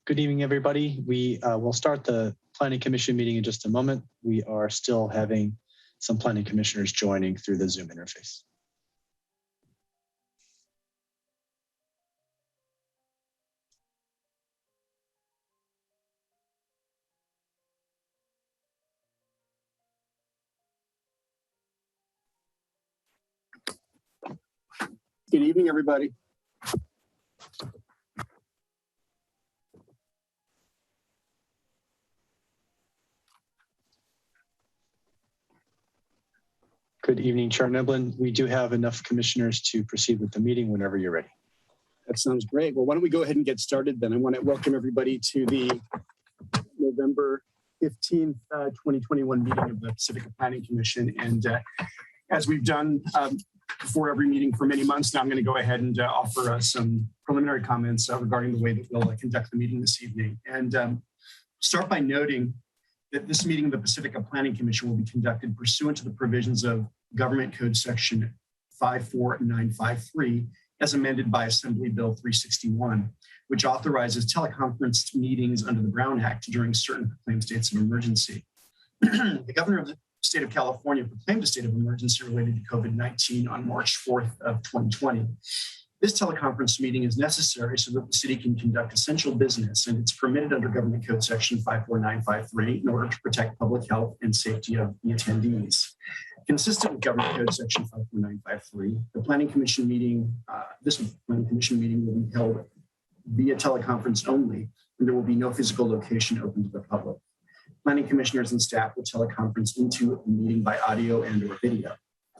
Good evening, everybody. We will start the Planning Commission meeting in just a moment. We are still having some planning commissioners joining through the Zoom interface. Good evening, everybody. Good evening, Chair Niblin. We do have enough commissioners to proceed with the meeting whenever you're ready. That sounds great. Well, why don't we go ahead and get started then? I want to welcome everybody to the November 15th, 2021 meeting of the Pacifica Planning Commission. And as we've done before every meeting for many months now, I'm going to go ahead and offer some preliminary comments regarding the way that we'll conduct the meeting this evening. And start by noting that this meeting of the Pacifica Planning Commission will be conducted pursuant to the provisions of Government Code Section 54953 as amended by Assembly Bill 361, which authorizes teleconference meetings under the Brown Act during certain proclaimed states of emergency. The governor of the state of California proclaimed a state of emergency related to COVID-19 on March 4th of 2020. This teleconference meeting is necessary so that the city can conduct essential business, and it's permitted under Government Code Section 54953 in order to protect public health and safety of the attendees. Consistent with Government Code Section 54953, the Planning Commission meeting, this Planning Commission meeting will be held via teleconference only, and there will be no physical location open to the public. Planning commissioners and staff will teleconference into the meeting by audio and/or video.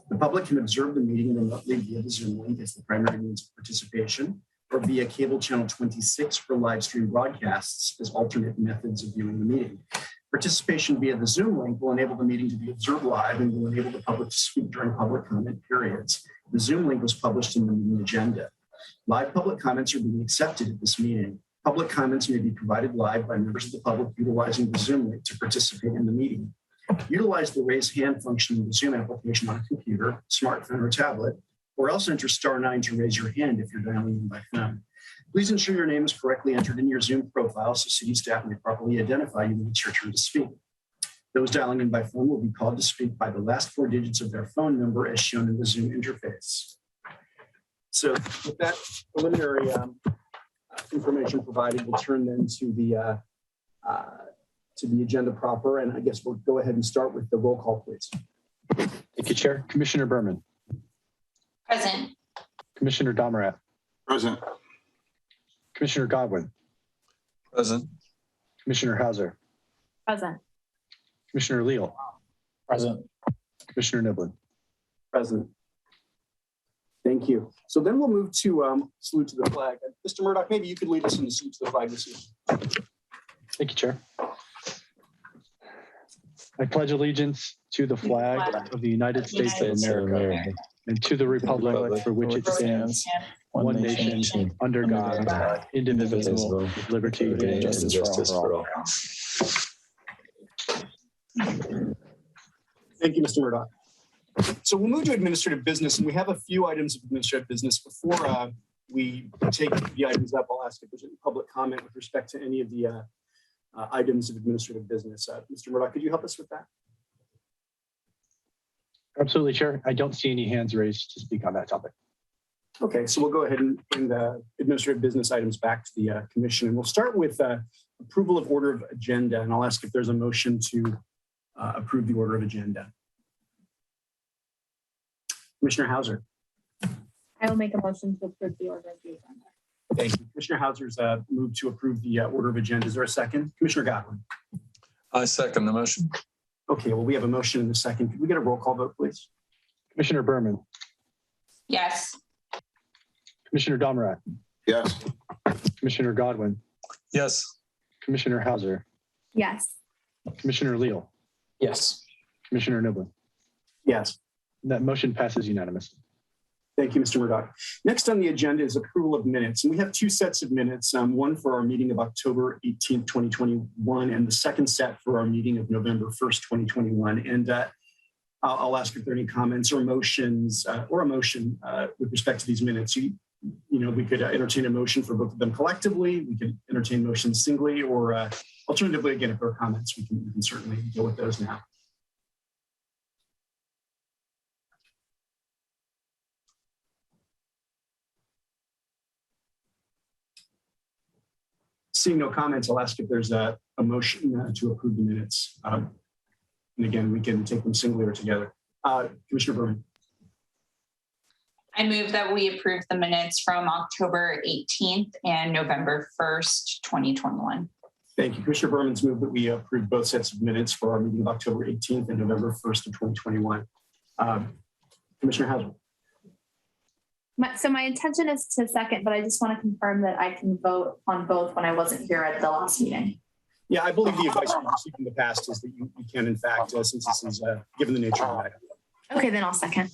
The public can observe the meeting remotely via the Zoom link as the primary means of participation, or via cable channel 26 for live stream broadcasts as alternate methods of viewing the meeting. Participation via the Zoom link will enable the meeting to be observed live and will enable the public to speak during public comment periods. The Zoom link was published in the meeting agenda. Live public comments are being accepted at this meeting. Public comments may be provided live by members of the public utilizing the Zoom link to participate in the meeting. Utilize the raise hand function in the Zoom application on a computer, smartphone, or tablet, or else enter *9 to raise your hand if you're dialing in by phone. Please ensure your name is correctly entered in your Zoom profile so city staff may properly identify you when it's your turn to speak. Those dialing in by phone will be called to speak by the last 4 digits of their phone number as shown in the Zoom interface. So with that preliminary information provided, we'll turn then to the agenda proper, and I guess we'll go ahead and start with the roll call, please. Thank you, Chair. Commissioner Berman. Present. Commissioner Domerat. Present. Commissioner Godwin. Present. Commissioner Hauser. Present. Commissioner Leal. Present. Commissioner Niblin. Present. Thank you. So then we'll move to salute to the flag. Mr. Murdoch, maybe you could lead us in the salute to the flag this evening. Thank you, Chair. I pledge allegiance to the flag of the United States of America and to the republic for which it stands, one nation, under God, indivisible, with liberty and justice for all. Thank you, Mr. Murdoch. So we'll move to administrative business, and we have a few items of administrative business. Before we take the items up, I'll ask if there's any public comment with respect to any of the items of administrative business. Mr. Murdoch, could you help us with that? Absolutely, Chair. I don't see any hands raised to speak on that topic. Okay, so we'll go ahead and bring the administrative business items back to the commission. And we'll start with approval of order of agenda, and I'll ask if there's a motion to approve the order of agenda. Commissioner Hauser. I will make a motion to approve the order of the agenda. Thank you. Commissioner Hauser's moved to approve the order of agenda. Is there a second? Commissioner Godwin. I second the motion. Okay, well, we have a motion and a second. Could we get a roll call vote, please? Commissioner Berman. Yes. Commissioner Domerat. Yes. Commissioner Godwin. Yes. Commissioner Hauser. Yes. Commissioner Leal. Yes. Commissioner Niblin. Yes. That motion passes unanimously. Thank you, Mr. Murdoch. Next on the agenda is approval of minutes. And we have 2 sets of minutes, one for our meeting of October 18th, 2021, and the second set for our meeting of November 1st, 2021. And I'll ask if there are any comments or motions or a motion with respect to these minutes. You we could entertain a motion for both of them collectively. We could entertain motions singly, or alternatively, again, if there are comments, we can certainly deal with those now. Seeing no comments, I'll ask if there's a motion to approve the minutes. And again, we can take them singly or together. Commissioner Berman. I move that we approve the minutes from October 18th and November 1st, 2021. Thank you. Commissioner Berman's moved that we approve both sets of minutes for our meeting of October 18th and November 1st of 2021. Commissioner Hauser. So my intention is to second, but I just want to confirm that I can vote on both when I wasn't here at the last meeting. Yeah, I believe the advice we've received in the past is that you can, in fact, since this is given the nature of the item. Okay, then I'll second.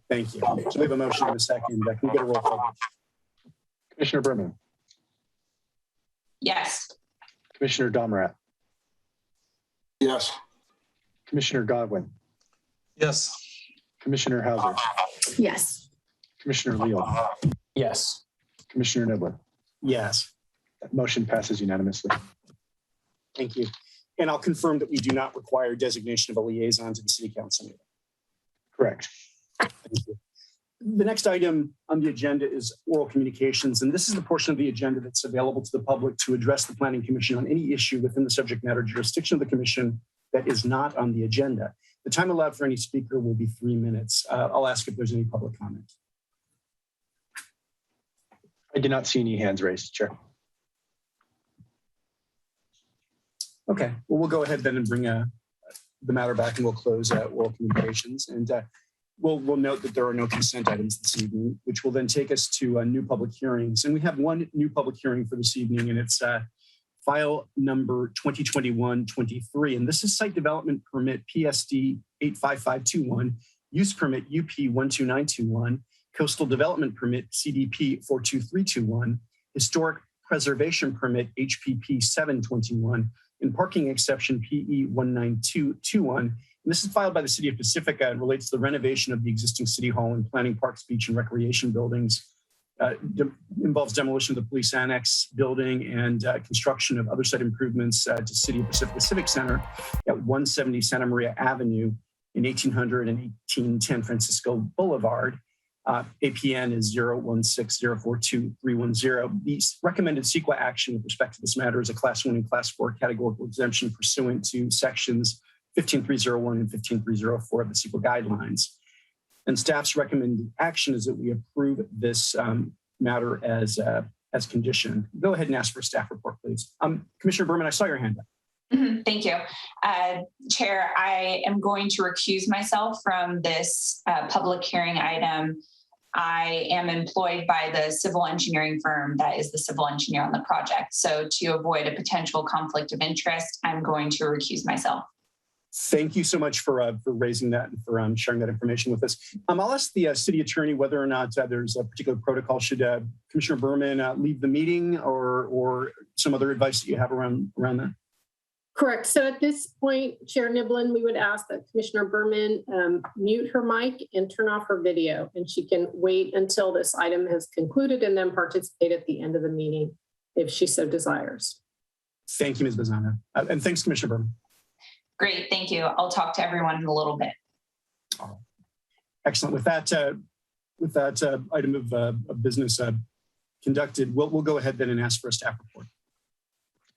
Thank you. So we have a motion in a second. Can we get a roll call? Commissioner Berman, Yes. Commissioner Domrat, Yes. Commissioner Godwin, Yes. Commissioner Hauser, Yes. Commissioner Leal, Yes. Commissioner Nibbler. Yes. That motion passes unanimously. Thank you. And I'll confirm that we do not require designation of a liaison to the city council meeting. Correct. Thank you. The next item on the agenda is oral communications, and this is the portion of the agenda that's available to the public to address the Planning Commission on any issue within the subject matter jurisdiction of the commission that is not on the agenda. The time allowed for any speaker will be 3 minutes. I'll ask if there's any public comment. I do not see any hands raised, Chair. Okay, well, we'll go ahead then and bring the matter back, and we'll close oral communications. And we'll note that there are no consent items this evening, which will then take us to new public hearings. And we have one new public hearing for this evening, and it's file number 2021-23. And this is site development permit PSD 85521, use permit UP 12921, coastal development permit CDP 42321, historic preservation permit HPP 721, and parking exception PE 19221. And this is filed by the City of Pacifica and relates to the renovation of the existing City Hall and planning parks, beach, and recreation buildings. Involves demolition of the police annex building and construction of other site improvements to City of Pacifica Civic Center at 170 Santa Maria Avenue in 1800 and 1810 Francisco Boulevard. APN is 016042310. The recommended CEQA action with respect to this matter is a Class 1 and Class 4 categorical exemption pursuant to sections 15301 and 15304 of the CEQA guidelines. And staff's recommended action is that we approve this matter as conditioned. Go ahead and ask for a staff report, please. Commissioner Berman, I saw your hand up. Thank you. Chair, I am going to recuse myself from this public hearing item. I am employed by the civil engineering firm that is the civil engineer on the project. So to avoid a potential conflict of interest, I'm going to recuse myself. Thank you so much for raising that and for sharing that information with us. I'll ask the city attorney whether or not there's a particular protocol. Should Commissioner Berman leave the meeting or some other advice that you have around that? Correct. So at this point, Chair Niblin, we would ask that Commissioner Berman mute her mic and turn off her video, and she can wait until this item has concluded and then participate at the end of the meeting if she so desires. Thank you, Ms. Bazana. And thanks, Commissioner Berman. Great. Thank you. I'll talk to everyone in a little bit. Excellent. With that item of business conducted, we'll go ahead then and ask for a staff report.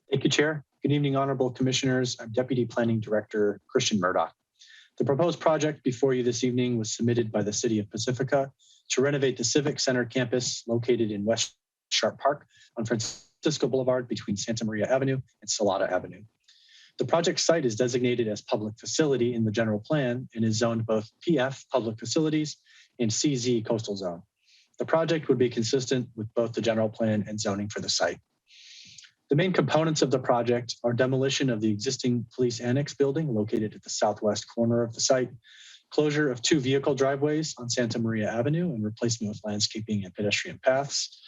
Thank you, Chair. Good evening, Honorable Commissioners. I'm Deputy Planning Director Christian Murdoch. The proposed project before you this evening was submitted by the City of Pacifica to renovate the Civic Center campus located in West Sharp Park on Francisco Boulevard between Santa Maria Avenue and Salada Avenue. The project site is designated as public facility in the general plan and is zoned both PF, public facilities, and CZ, coastal zone. The project would be consistent with both the general plan and zoning for the site. The main components of the project are demolition of the existing police annex building located at the southwest corner of the site, closure of 2 vehicle driveways on Santa Maria Avenue and replacement with landscaping and pedestrian paths,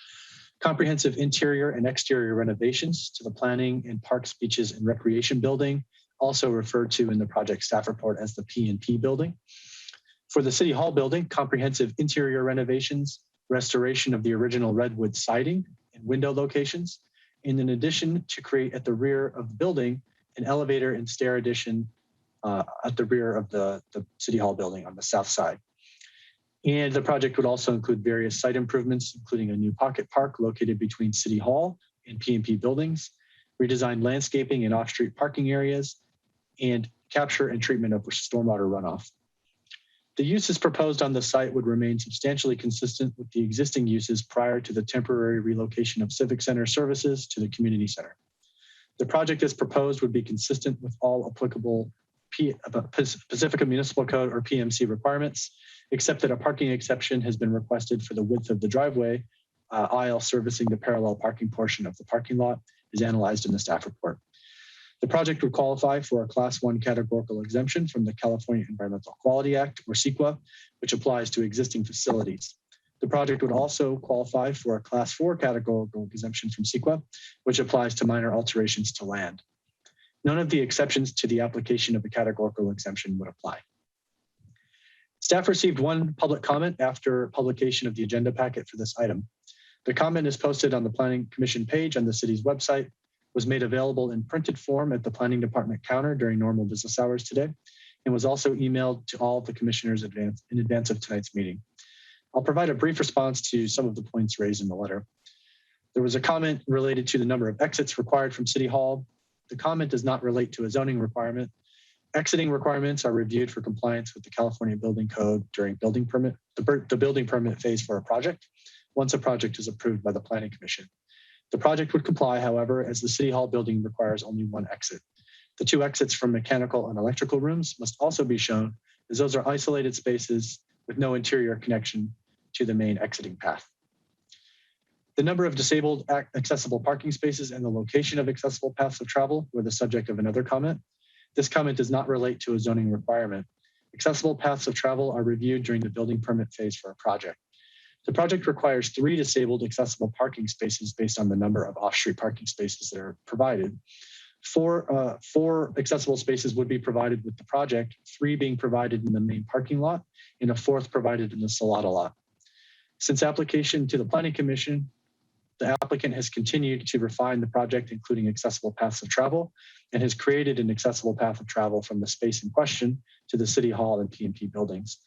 comprehensive interior and exterior renovations to the planning and parks, beaches, and recreation building, also referred to in the project staff report as the P&P building. For the City Hall building, comprehensive interior renovations restoration of the original redwood siding and window locations, and in addition to create at the rear of the building an elevator and stair addition at the rear of the City Hall building on the south side. And the project would also include various site improvements, including a new pocket park located between City Hall and PMP buildings, redesigned landscaping and off-street parking areas, and capture and treatment of stormwater runoff. The uses proposed on the site would remain substantially consistent with the existing uses prior to the temporary relocation of Civic Center services to the community center. The project as proposed would be consistent with all applicable Pacifica Municipal Code or PMC requirements, except that a parking exception has been requested for the width of the driveway aisle servicing the parallel parking portion of the parking lot, is analyzed in the staff report. The project would qualify for a Class 1 categorical exemption from the California Environmental Quality Act, or CEQA, which applies to existing facilities. The project would also qualify for a Class 4 categorical exemption from CEQA, which applies to minor alterations to land. None of the exceptions to the application of the categorical exemption would apply. Staff received one public comment after publication of the agenda packet for this item. The comment is posted on the Planning Commission page on the city's website, was made available in printed form at the Planning Department counter during normal business hours today, and was also emailed to all of the commissioners in advance of tonight's meeting. I'll provide a brief response to some of the points raised in the letter. There was a comment related to the number of exits required from City Hall. The comment does not relate to a zoning requirement. Exiting requirements are reviewed for compliance with the California Building Code during the building permit phase for a project, once a project is approved by the Planning Commission. The project would comply, however, as the City Hall building requires only one exit. The two exits from mechanical and electrical rooms must also be shown, as those are isolated spaces with no interior connection to the main exiting path. The number of disabled accessible parking spaces and the location of accessible paths of travel were the subject of another comment. This comment does not relate to a zoning requirement. Accessible paths of travel are reviewed during the building permit phase for a project. The project requires 3 disabled accessible parking spaces based on the number of off-street parking spaces that are provided. Four accessible spaces would be provided with the project, 3 being provided in the main parking lot, and a 4th provided in the Salada lot. Since application to the Planning Commission, the applicant has continued to refine the project, including accessible paths of travel, and has created an accessible path of travel from the space in question to the City Hall and PMP buildings.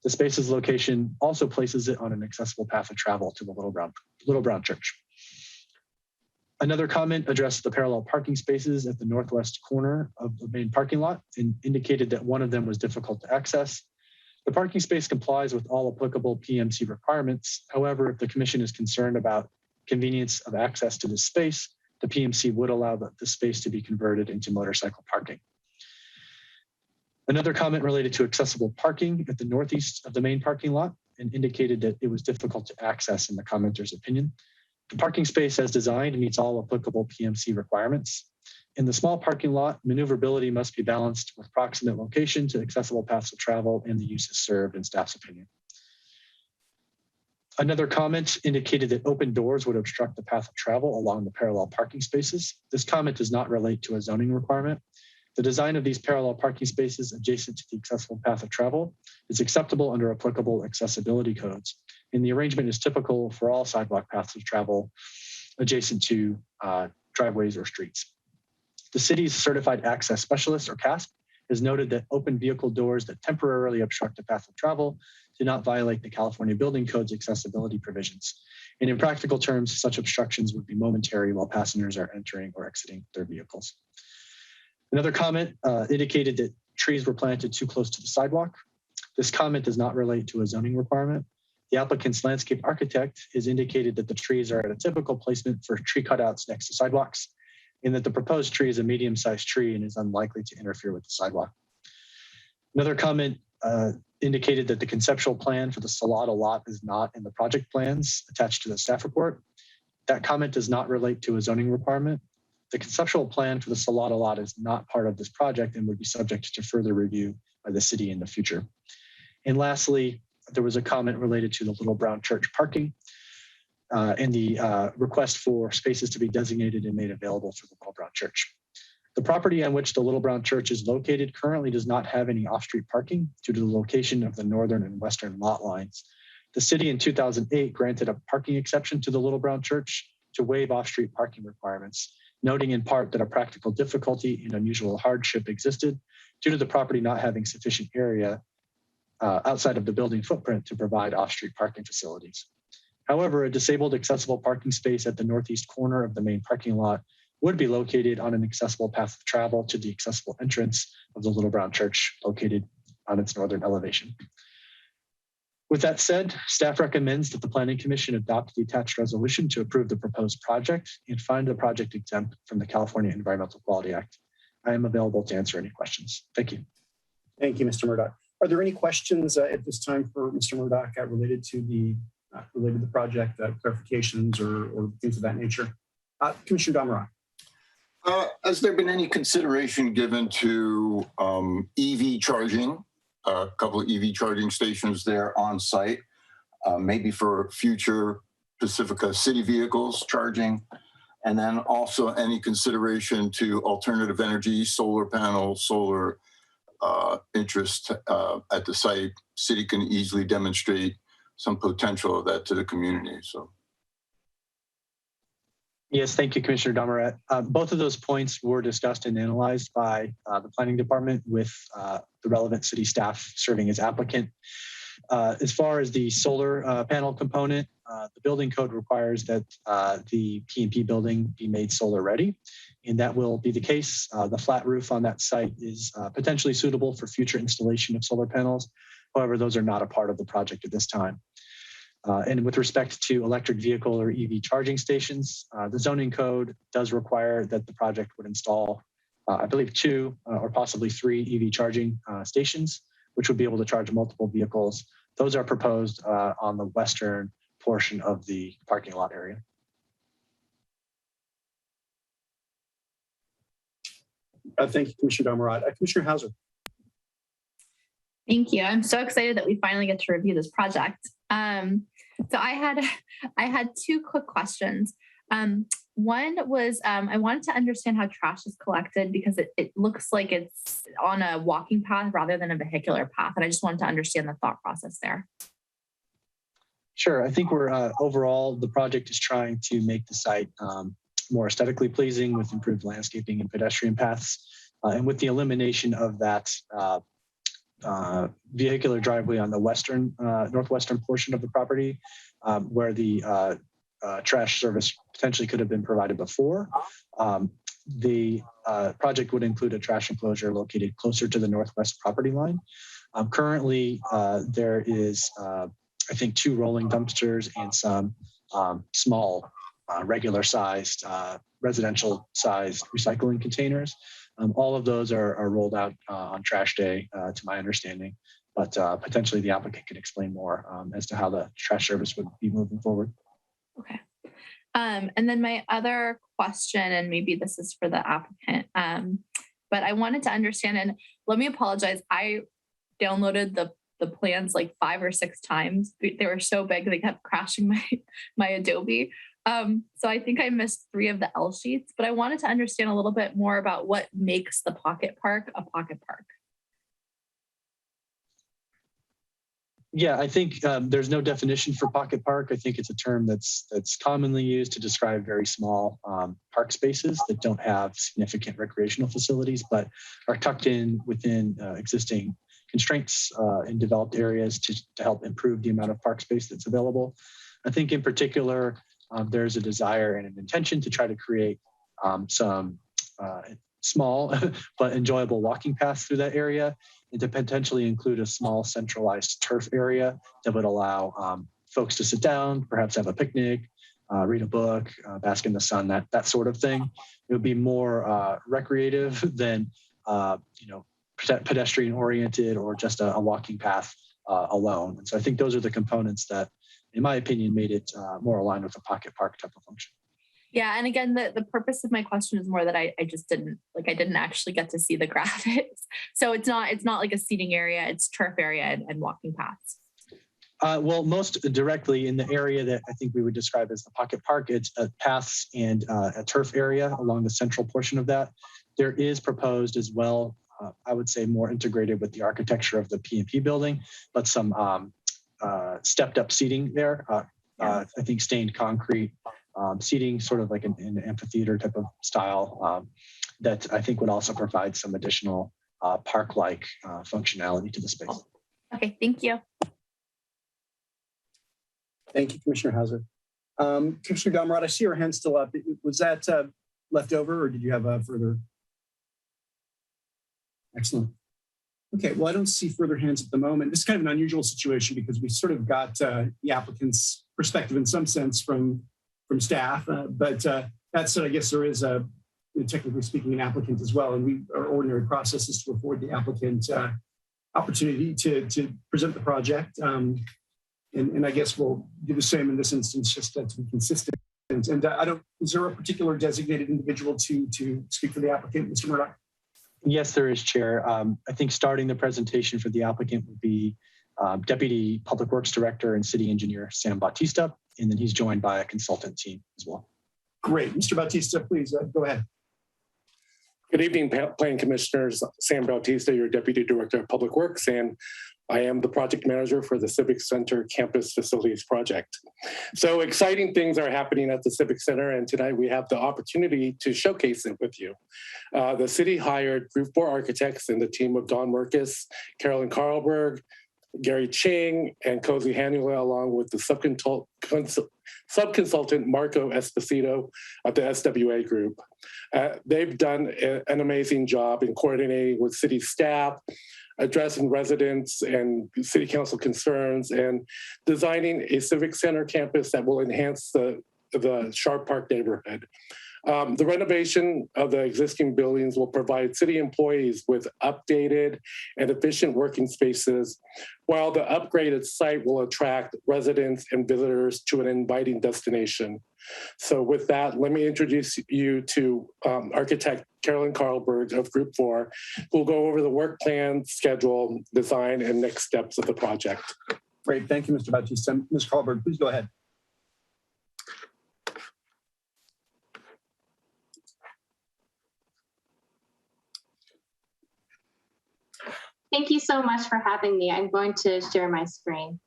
The space's location also places it on an accessible path of travel to the Little Brown Church. Another comment addressed the parallel parking spaces at the northwest corner of the main parking lot and indicated that one of them was difficult to access. The parking space complies with all applicable PMC requirements. However, if the commission is concerned about convenience of access to this space, the PMC would allow the space to be converted into motorcycle parking. Another comment related to accessible parking at the northeast of the main parking lot and indicated that it was difficult to access in the commenter's opinion. The parking space as designed meets all applicable PMC requirements. In the small parking lot, maneuverability must be balanced with proximate location to accessible paths of travel and the uses served in staff's opinion. Another comment indicated that open doors would obstruct the path of travel along the parallel parking spaces. This comment does not relate to a zoning requirement. The design of these parallel parking spaces adjacent to the accessible path of travel is acceptable under applicable accessibility codes, and the arrangement is typical for all sidewalk paths of travel adjacent to driveways or streets. The city's Certified Access Specialist, or CASP, has noted that open vehicle doors that temporarily obstruct a path of travel do not violate the California Building Code's accessibility provisions. And in practical terms, such obstructions would be momentary while passengers are entering or exiting their vehicles. Another comment indicated that trees were planted too close to the sidewalk. This comment does not relate to a zoning requirement. The applicant's landscape architect has indicated that the trees are at a typical placement for tree cutouts next to sidewalks, and that the proposed tree is a medium-sized tree and is unlikely to interfere with the sidewalk. Another comment indicated that the conceptual plan for the Salada lot is not in the project plans attached to the staff report. That comment does not relate to a zoning requirement. The conceptual plan for the Salada lot is not part of this project and would be subject to further review by the city in the future. And lastly, there was a comment related to the Little Brown Church parking and the request for spaces to be designated and made available for the Little Brown Church. The property on which the Little Brown Church is located currently does not have any off-street parking due to the location of the northern and western lot lines. The city in 2008 granted a parking exception to the Little Brown Church to waive off-street parking requirements, noting in part that a practical difficulty and unusual hardship existed due to the property not having sufficient area outside of the building footprint to provide off-street parking facilities. However, a disabled accessible parking space at the northeast corner of the main parking lot would be located on an accessible path of travel to the accessible entrance of the Little Brown Church located on its northern elevation. With that said, staff recommends that the Planning Commission adopt the attached resolution to approve the proposed project and find the project exempt from the California Environmental Quality Act. I am available to answer any questions. Thank you. Thank you, Mr. Murdoch. Are there any questions at this time for Mr. Murdoch related to the project, clarifications or things of that nature? Commissioner Damara. Has there been any consideration given to EV charging? A couple of EV charging stations there on site, maybe for future Pacifica city vehicles charging, and then also any consideration to alternative energy, solar panels, solar interest at the site. City can easily demonstrate some potential of that to the community. So. Yes, thank you, Commissioner Damaret. Both of those points were discussed and analyzed by the Planning Department with the relevant city staff serving as applicant. As far as the solar panel component, the building code requires that the P&P building be made solar ready, and that will be the case. The flat roof on that site is potentially suitable for future installation of solar panels. However, those are not a part of the project at this time. And with respect to electric vehicle or EV charging stations, the zoning code does require that the project would install, I believe, 2 or possibly 3 EV charging stations, which would be able to charge multiple vehicles. Those are proposed on the western portion of the parking lot area. Thank you, Commissioner Damarat. Commissioner Hauser. Thank you. I'm so excited that we finally get to review this project. So I had 2 quick questions. One was I wanted to understand how trash is collected because it looks like it's on a walking path rather than a vehicular path. And I just wanted to understand the thought process there. Sure. I think we're overall, the project is trying to make the site more aesthetically pleasing with improved landscaping and pedestrian paths. And with the elimination of that vehicular driveway on the northwestern portion of the property, where the trash service potentially could have been provided before. The project would include a trash enclosure located closer to the northwest property line. Currently, there is, I think, 2 rolling dumpsters and some small, regular-sized, residential-sized recycling containers. All of those are rolled out on trash day, to my understanding, but potentially the applicant can explain more as to how the trash service would be moving forward. Okay. And then my other question, and maybe this is for the applicant, but I wanted to understand, and let me apologize. I downloaded the plans like 5 or 6 times. They were so big, they kept crashing my Adobe. So I think I missed 3 of the L sheets, but I wanted to understand a little bit more about what makes the pocket park a pocket park. Yeah, I think there's no definition for pocket park. I think it's a term that's commonly used to describe very small park spaces that don't have significant recreational facilities, but are tucked in within existing constraints in developed areas to help improve the amount of park space that's available. I think in particular, there's a desire and an intention to try to create some small but enjoyable walking paths through that area, and to potentially include a small centralized turf area that would allow folks to sit down, perhaps have a picnic, read a book, bask in the sun, that sort of thing. It would be more recreative than pedestrian oriented or just a walking path alone. And so I think those are the components that, in my opinion, made it more aligned with a pocket park type of function. Yeah, and again, the purpose of my question is more that I just didn't actually get to see the graphics. So it's not like a seating area, it's turf area and walking paths. Well, most directly in the area that I think we would describe as the pocket park, it's paths and a turf area along the central portion of that. There is proposed as well, I would say more integrated with the architecture of the P&P building, but some stepped up seating there. I think stained concrete seating, sort of like an amphitheater type of style, that I think would also provide some additional park-like functionality to the space. Okay, thank you. Thank you, Commissioner Hauser. Commissioner Damrod, I see your hand still up. Was that left over, or did you have a further? Excellent. Okay, well, I don't see further hands at the moment. This is kind of an unusual situation because we sort of got the applicant's perspective in some sense from staff, but that said, I guess there is technically speaking, an applicant as well, and our ordinary process is to afford the applicant opportunity to present the project. And I guess we'll do the same in this instance, just to be consistent. And is there a particular designated individual to speak for the applicant, Mr. Murdoch? Yes, there is, Chair. I think starting the presentation for the applicant would be Deputy Public Works Director and City Engineer Sam Bautista, and then he's joined by a consultant team as well. Great. Mr. Bautista, please go ahead. Good evening, Planning Commissioners. Sam Bautista, your Deputy Director of Public Works, and I am the project manager for the Civic Center Campus Facilities Project. So exciting things are happening at the Civic Center, and tonight we have the opportunity to showcase it with you. The city hired Group 4 architects and the team of Don Merkis, Carolyn Carlberg, Gary Ching, and Cozy Hanula, along with the subconsultant Marco Esposito of the SWA Group. They've done an amazing job in coordinating with city staff, addressing residents and city council concerns, and designing a civic center campus that will enhance the Sharp Park neighborhood. The renovation of the existing buildings will provide city employees with updated and efficient working spaces, while the upgraded site will attract residents and visitors to an inviting destination. So with that, let me introduce you to architect Carolyn Carlberg of Group 4, who will go over the work plan, schedule, design, and next steps of the project. Great, thank you, Mr. Bautista. Ms. Carlberg, please go ahead. Thank you so much for having me. I'm going to share my screen.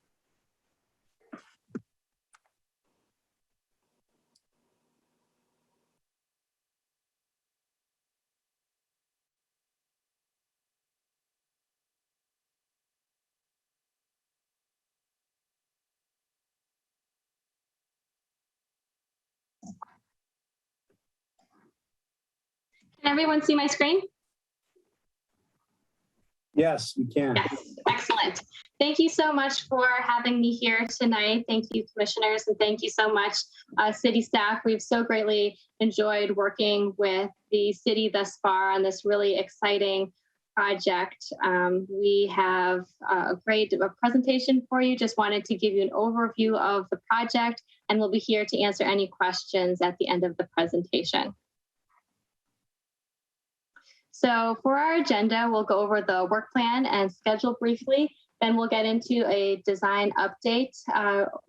Can everyone see my screen? Yes, we can. Yes, excellent. Thank you so much for having me here tonight. Thank you, commissioners, and thank you so much, city staff. We've so greatly enjoyed working with the city thus far on this really exciting project. We have a great presentation for you. Just wanted to give you an overview of the project, and we'll be here to answer any questions at the end of the presentation. So for our agenda, we'll go over the work plan and schedule briefly. Then we'll get into a design update,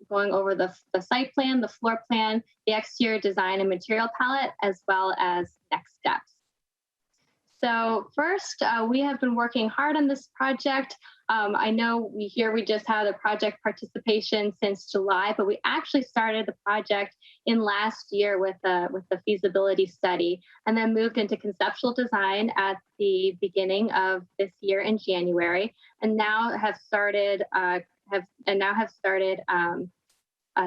going over the site plan, the floor plan, the exterior design and material palette, as well as next steps. So first, we have been working hard on this project. I know we just had a project participation since July, but we actually started the project in last year with the feasibility study, and then moved into conceptual design at the beginning of this year in January, and now have started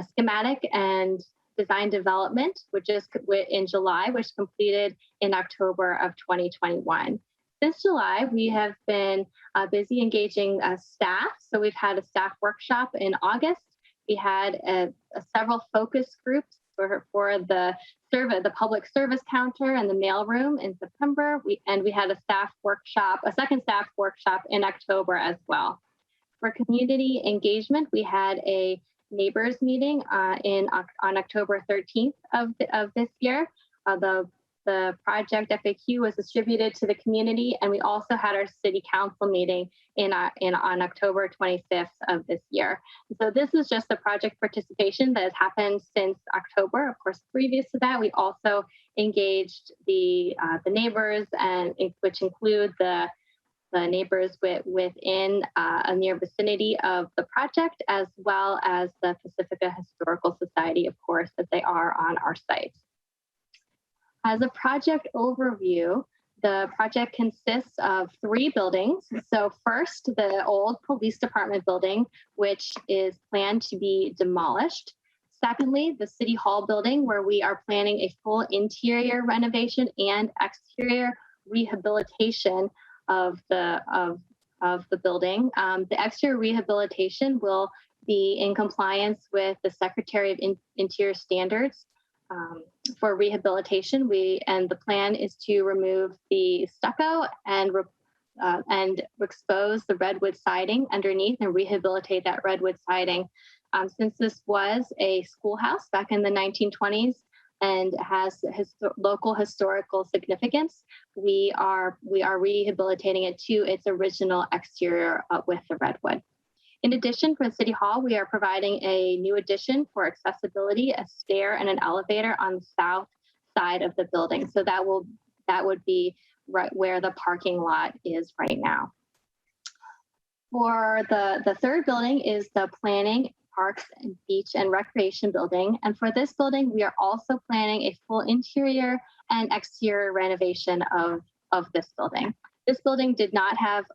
schematic and design development, which is in July, which completed in October of 2021. Since July, we have been busy engaging staff. So we've had a staff workshop in August. We had several focus groups for the public service counter and the mailroom in September. We had a second staff workshop in October as well. For community engagement, we had a neighbors meeting on October 13th of this year. The project FAQ was distributed to the community, and we also had our city council meeting on October 25th of this year. So this is just the project participation that has happened since October. Of course, previous to that, we also engaged the neighbors, and which include the neighbors within a near vicinity of the project, as well as the Pacifica Historical Society, of course, as they are on our site. As a project overview, the project consists of 3 buildings. So first, the old police department building, which is planned to be demolished. Secondly, the City Hall building, where we are planning a full interior renovation and exterior rehabilitation of the building. The exterior rehabilitation will be in compliance with the Secretary of Interior standards for rehabilitation. The plan is to remove the stucco and expose the redwood siding underneath and rehabilitate that redwood siding. Since this was a schoolhouse back in the 1920s and has local historical significance, we are rehabilitating it to its original exterior with the redwood. In addition, for City Hall, we are providing a new addition for accessibility, a stair and an elevator on the south side of the building. So that would be right where the parking lot is right now. For the third building is the Planning, Parks, and Beach and Recreation building. And for this building, we are also planning a full interior and exterior renovation of this building. This building does not have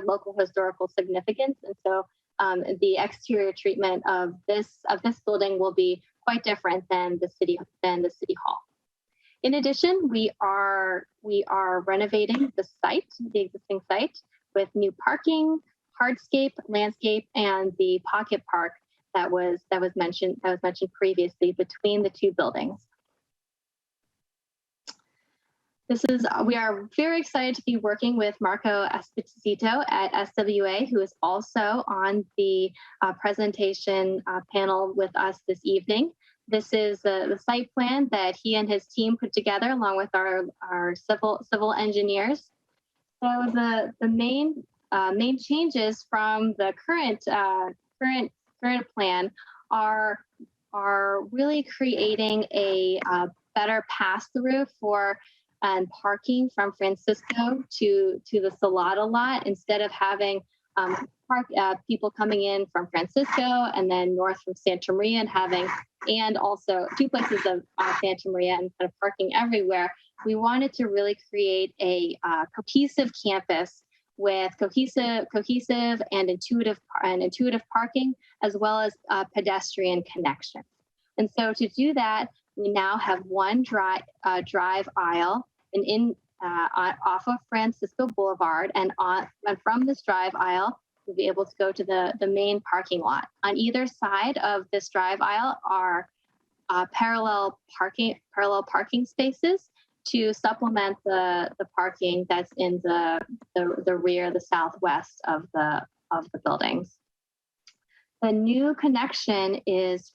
local historical significance, and so the exterior treatment of this building will be quite different than the city hall. In addition, we are renovating the existing site, with new parking, hardscape, landscape, and the pocket park that was mentioned previously between the 2 buildings. We are very excited to be working with Marco Esposito at SWA, who is also on the presentation panel with us this evening. This is the site plan that he and his team put together along with our civil engineers. So the main changes from the current plan are really creating a better pass-through for parking from Francisco to the Salada lot, instead of having people coming in from Francisco and then north from Santa Maria and also 2 places of Santa Maria and kind of parking everywhere. We wanted to really create a cohesive campus with cohesive and intuitive parking, as well as pedestrian connections. And so to do that, we now have one drive aisle off of Francisco Boulevard, and from this drive aisle, we'll be able to go to the main parking lot. On either side of this drive aisle are parallel parking spaces to supplement the parking that's in the rear, the southwest of the buildings. The new connection is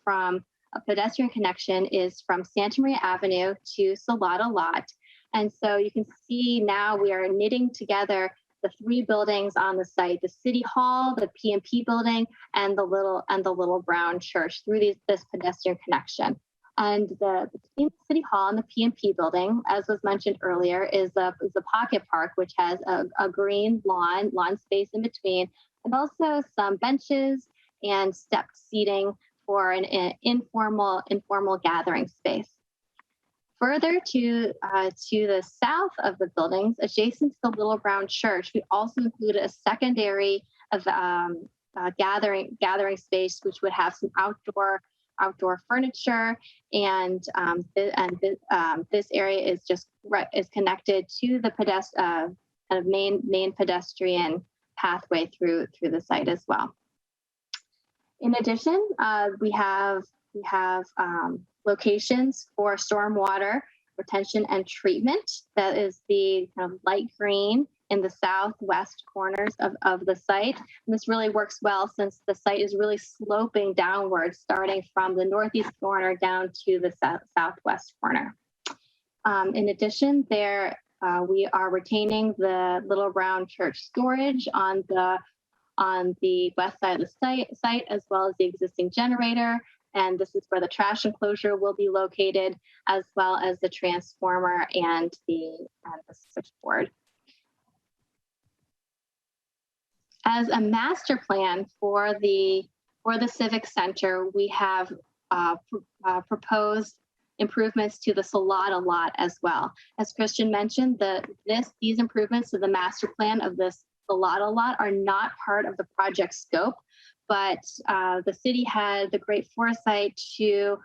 a pedestrian connection is from Santa Maria Avenue to Salada Lot. And so you can see now we are knitting together the 3 buildings on the site: the City Hall, the PMP building, and the little brown church through this pedestrian connection. And between the City Hall and the PMP building, as was mentioned earlier, is a pocket park, which has a green lawn space in between, and also some benches and stepped seating for an informal gathering space. Further to the south of the buildings, adjacent to the Little Brown Church, we also included a secondary gathering space, which would have some outdoor furniture, and this area is connected to the main pedestrian pathway through the site as well. In addition, we have locations for stormwater retention and treatment. That is the kind of light green in the southwest corners of the site. And this really works well since the site is really sloping downwards, starting from the northeast corner down to the southwest corner. In addition, we are retaining the Little Brown Church storage on the west side of the site, as well as the existing generator. And this is where the trash enclosure will be located, as well as the transformer and the switchboard. As a master plan for the Civic Center, we have proposed improvements to the Salada lot as well. As Christian mentioned, these improvements to the master plan of this Salada lot are not part of the project scope, but the city had the great foresight to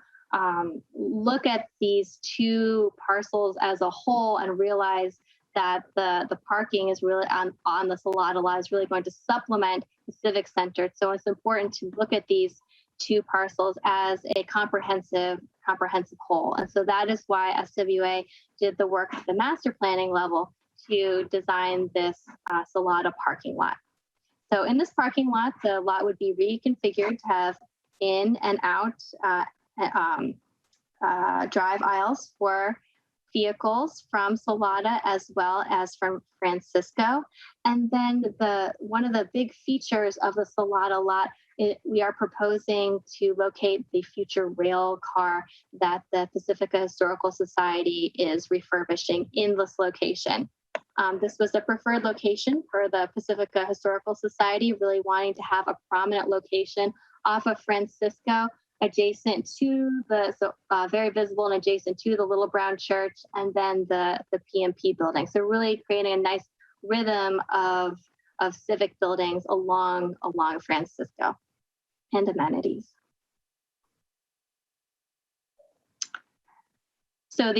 look at these two parcels as a whole and realize that the parking is really on the Salada lot is really going to supplement the Civic Center. So it's important to look at these two parcels as a comprehensive whole. And so that is why SWA did the work at the master planning level to design this Salada parking lot. So in this parking lot, the lot would be reconfigured to have in and out drive aisles for vehicles from Salada as well as from Francisco. And then one of the big features of the Salada lot, we are proposing to locate the future rail car that the Pacifica Historical Society is refurbishing in this location. This was a preferred location for the Pacifica Historical Society, really wanting to have a prominent location off of Francisco, adjacent to very visible and adjacent to the Little Brown Church, and then the PMP building. So really creating a nice rhythm of civic buildings along Francisco and amenities. But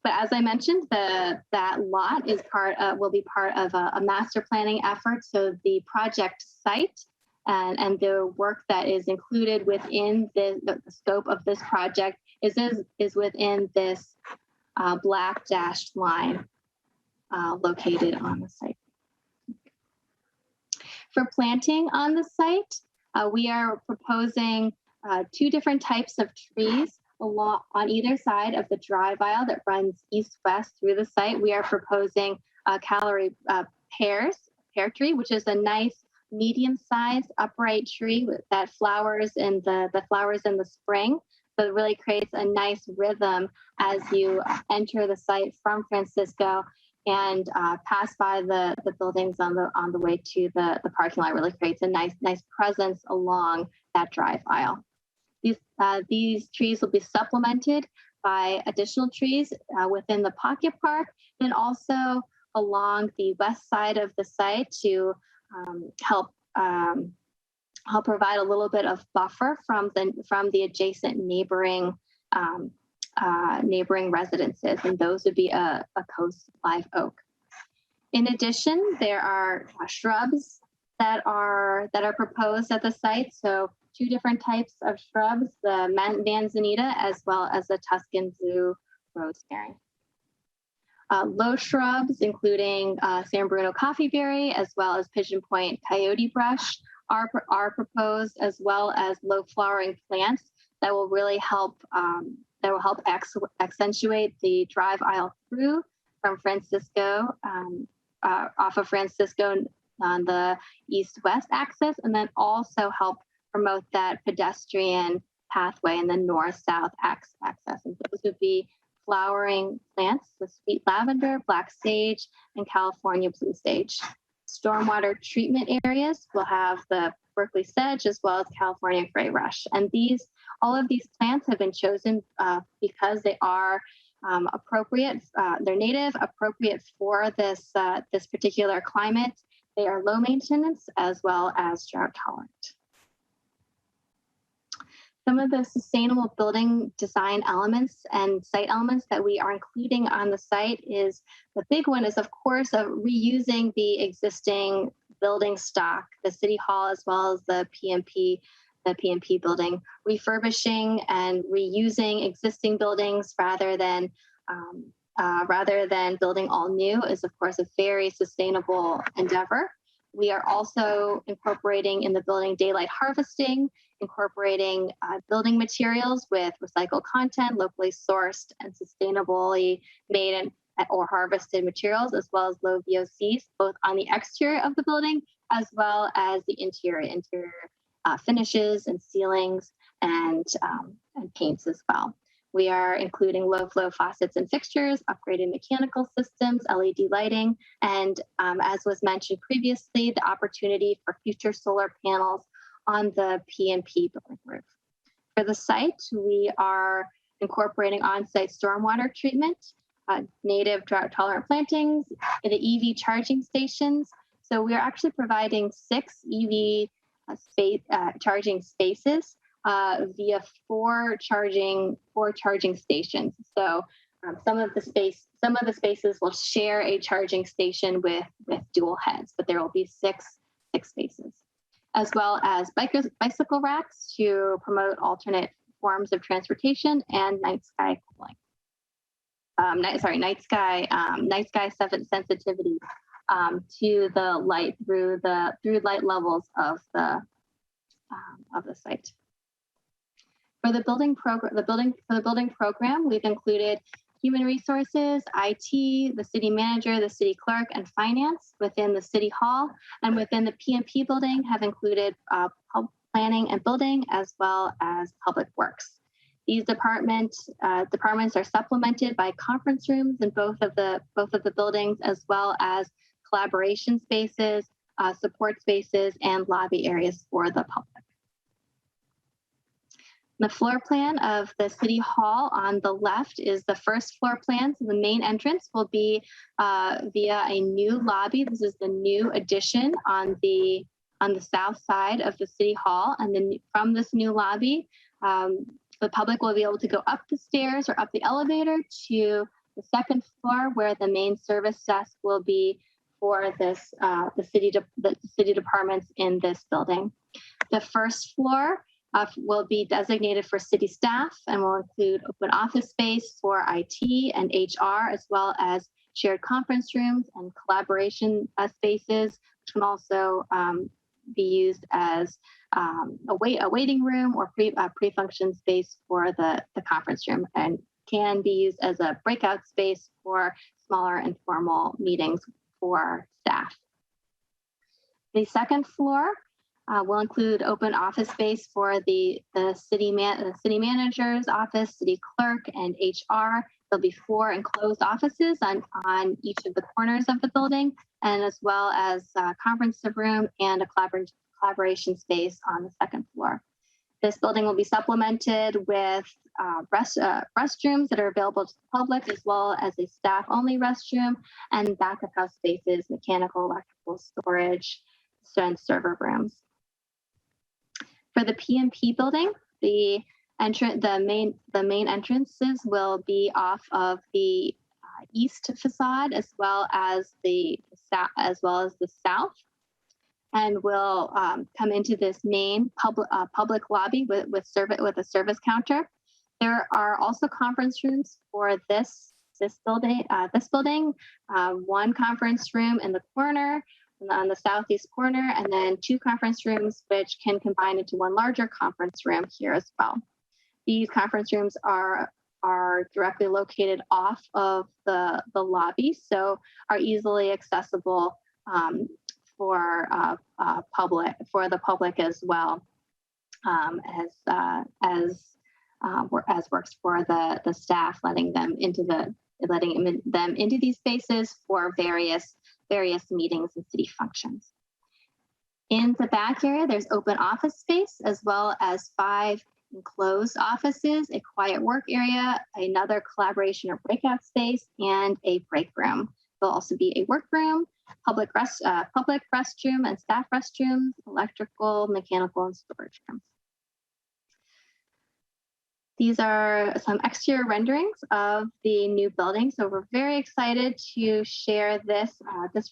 as I mentioned, that lot will be part of a master planning effort. So the project site and the work that is included within the scope of this project is within this black dashed line located on the site. For planting on the site, we are proposing two different types of trees on either side of the drive aisle that runs east-west through the site. We are proposing pear tree, which is a nice medium-sized upright tree that flowers in the spring. So it really creates a nice rhythm as you enter the site from Francisco and pass by the buildings on the way to the parking lot. Really creates a nice presence along that drive aisle. These trees will be supplemented by additional trees within the pocket park, and also along the west side of the site to help provide a little bit of buffer from the adjacent neighboring residences, and those would be a coast live oak. In addition, there are shrubs that are proposed at the site. So two different types of shrubs, the manzanita as well as the Tuscan blue rosemary. Low shrubs, including San Bruno coffeeberry, as well as pigeon point coyote brush, are proposed, as well as low flowering plants that will really help accentuate the drive aisle through from Francisco, off of Francisco on the east-west axis, and then also help promote that pedestrian pathway in the north-south axis. And those would be flowering plants, the sweet lavender, black sage, and California blue sage. Stormwater treatment areas will have the Berkeley sedge as well as California gray rush. And all of these plants have been chosen because they are appropriate. They're native, appropriate for this particular climate. They are low maintenance as well as drought tolerant. Some of the sustainable building design elements and site elements that we are including on the site is, the big one is, of course, reusing the existing building stock, the City Hall as well as the PMP building, refurbishing and reusing existing buildings rather than building all new is, of course, a very sustainable endeavor. We are also incorporating in the building daylight harvesting, incorporating building materials with recycled content, locally sourced and sustainably made or harvested materials, as well as low VOCs, both on the exterior of the building as well as the interior finishes and ceilings and paints as well. We are including low flow faucets and fixtures, upgraded mechanical systems, LED lighting, and as was mentioned previously, the opportunity for future solar panels on the PMP building roof. For the site, we are incorporating on-site stormwater treatment, native drought-tolerant plantings, and the EV charging stations. So we are actually providing 6 EV charging spaces via four charging stations. So some of the spaces will share a charging station with dual heads, but there will be six spaces, as well as bicycle racks to promote alternate forms of transportation and night sky cooling. Night sky sensitivity to the light through light levels of the site. For the building program, we've included human resources, IT, the city manager, the city clerk, and finance within the city hall, and within the PMP building have included planning and building, as well as public works. These departments are supplemented by conference rooms in both of the buildings, as well as collaboration spaces, support spaces, and lobby areas for the public. The floor plan of the City Hall on the left is the first floor plan. So the main entrance will be via a new lobby. This is the new addition on the south side of the City Hall. And then from this new lobby, the public will be able to go up the stairs or up the elevator to the second floor, where the main service desk will be for this the city departments in this building. The first floor will be designated for city staff and will include open office space for IT and HR, as well as shared conference rooms and collaboration spaces, which can also be used as a waiting room or pre-function space for the conference room, and can be used as a breakout space for smaller informal meetings for staff. The second floor will include open office space for the city manager's office, city clerk, and HR. There'll be 4 enclosed offices on each of the corners of the building, and as well as a conference room and a collaboration space on the second floor. This building will be supplemented with restrooms that are available to the public, as well as a staff-only restroom and back-of-house spaces, mechanical, electrical storage, and server rooms. For the PMP building, the main entrances will be off of the east facade, as well as the south, and will come into this main public lobby with a service counter. There are also conference rooms for this building. One conference room in the corner, on the southeast corner, and then 2 conference rooms which can combine into one larger conference room here as well. These conference rooms are directly located off of the lobby, so are easily accessible for the public as well, as works for the staff, letting them into these spaces for various meetings and city functions. In the back area, there's open office space, as well as 5 enclosed offices, a quiet work area, another collaboration or breakout space, and a break room. There'll also be a workroom, public restroom and staff restrooms, electrical, mechanical, and storage rooms. These are some exterior renderings of the new building. So we're very excited to share this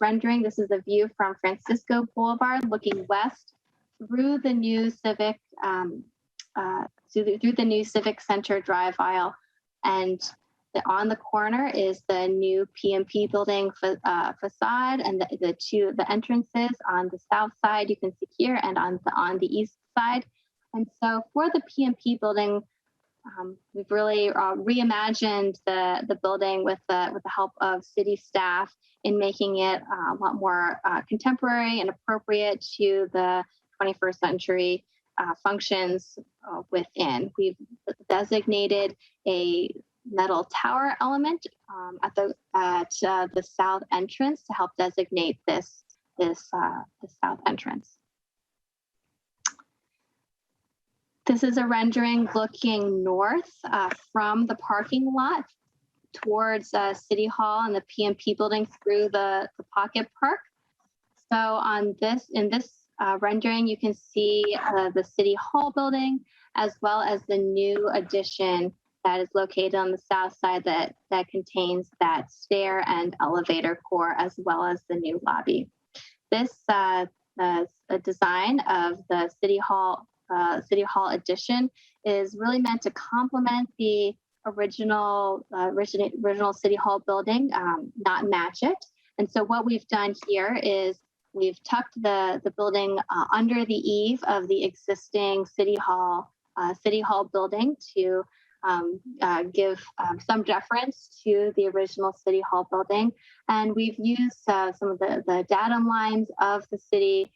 rendering. This is a view from Francisco Boulevard, looking west through the new Civic Center drive aisle, and on the corner is the new PMP building facade, and the entrances on the south side you can see here, and on the east side. And so for the PMP building, we've really reimagined the building with the help of city staff in making it a lot more contemporary and appropriate to the 21st century functions within. We've designated a metal tower element at the south entrance to help designate this south entrance. This is a rendering looking north from the parking lot towards City Hall and the PMP building through the Pocket Park. So in this rendering, you can see the City Hall building as well as the new addition that is located on the south side that contains that stair and elevator core as well as the new lobby. This design of the City Hall addition is really meant to complement the original City Hall building, not match it. And so what we've done here is we've tucked the building under the eave of the existing City Hall building to give some deference to the original City Hall building. And we've used some of the datum lines of the City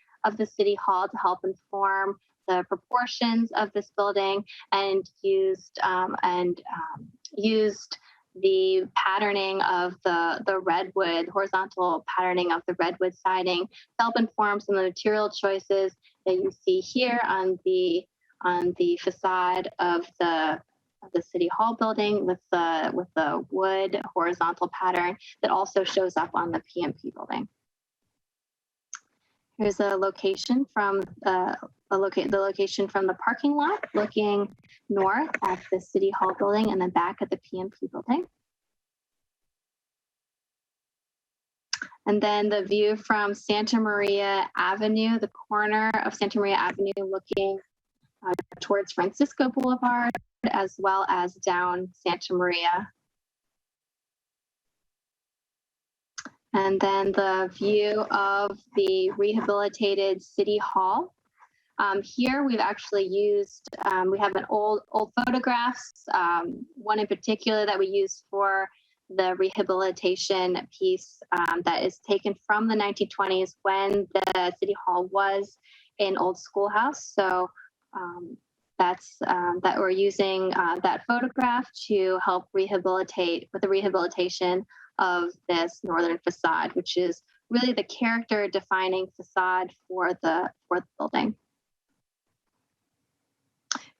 Hall to help inform the proportions of this building, and used the patterning of the redwood, horizontal patterning of the redwood siding to help inform some of the material choices that you see here on the facade of the City Hall building with the wood horizontal pattern that also shows up on the PMP building. Here's a location from the location from the parking lot, looking north at the City Hall building and then back at the PMP building. And then the view from Santa Maria Avenue, the corner of Santa Maria Avenue, looking towards Francisco Boulevard, as well as down Santa Maria. And then the view of the rehabilitated City Hall. Here we've actually used, we have an old photographs, one in particular that we used for the rehabilitation piece that is taken from the 1920s when the City Hall was an old schoolhouse. So that we're using that photograph to help rehabilitate with the rehabilitation of this northern facade, which is really the character defining facade for the building.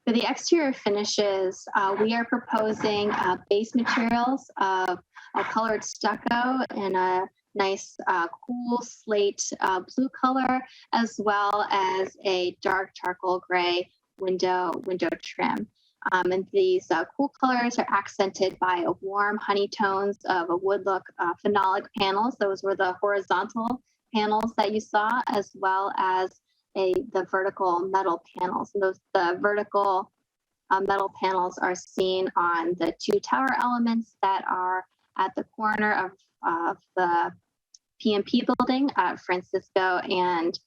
For the exterior finishes, we are proposing base materials of a colored stucco in a nice cool slate blue color, as well as a dark charcoal gray window trim. And these cool colors are accented by a warm honey tones of a wood look phenolic panels. Those were the horizontal panels that you saw, as well as the vertical metal panels. And the vertical metal panels are seen on the two tower elements that are at the corner of the PMP building at Francisco and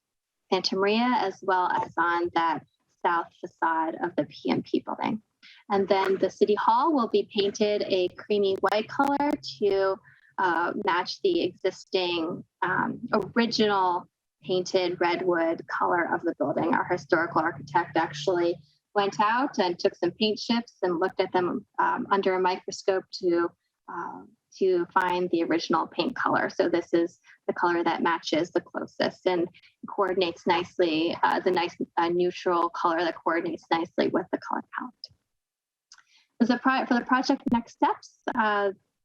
Santa Maria, as well as on that south facade of the PMP building. And then the City Hall will be painted a creamy white color to match the existing original painted redwood color of the building. Our historical architect actually went out and took some paint chips and looked at them under a microscope to find the original paint color. So this is the color that matches the closest and coordinates nicely, the nice neutral color that coordinates nicely with the color palette. For the project next steps,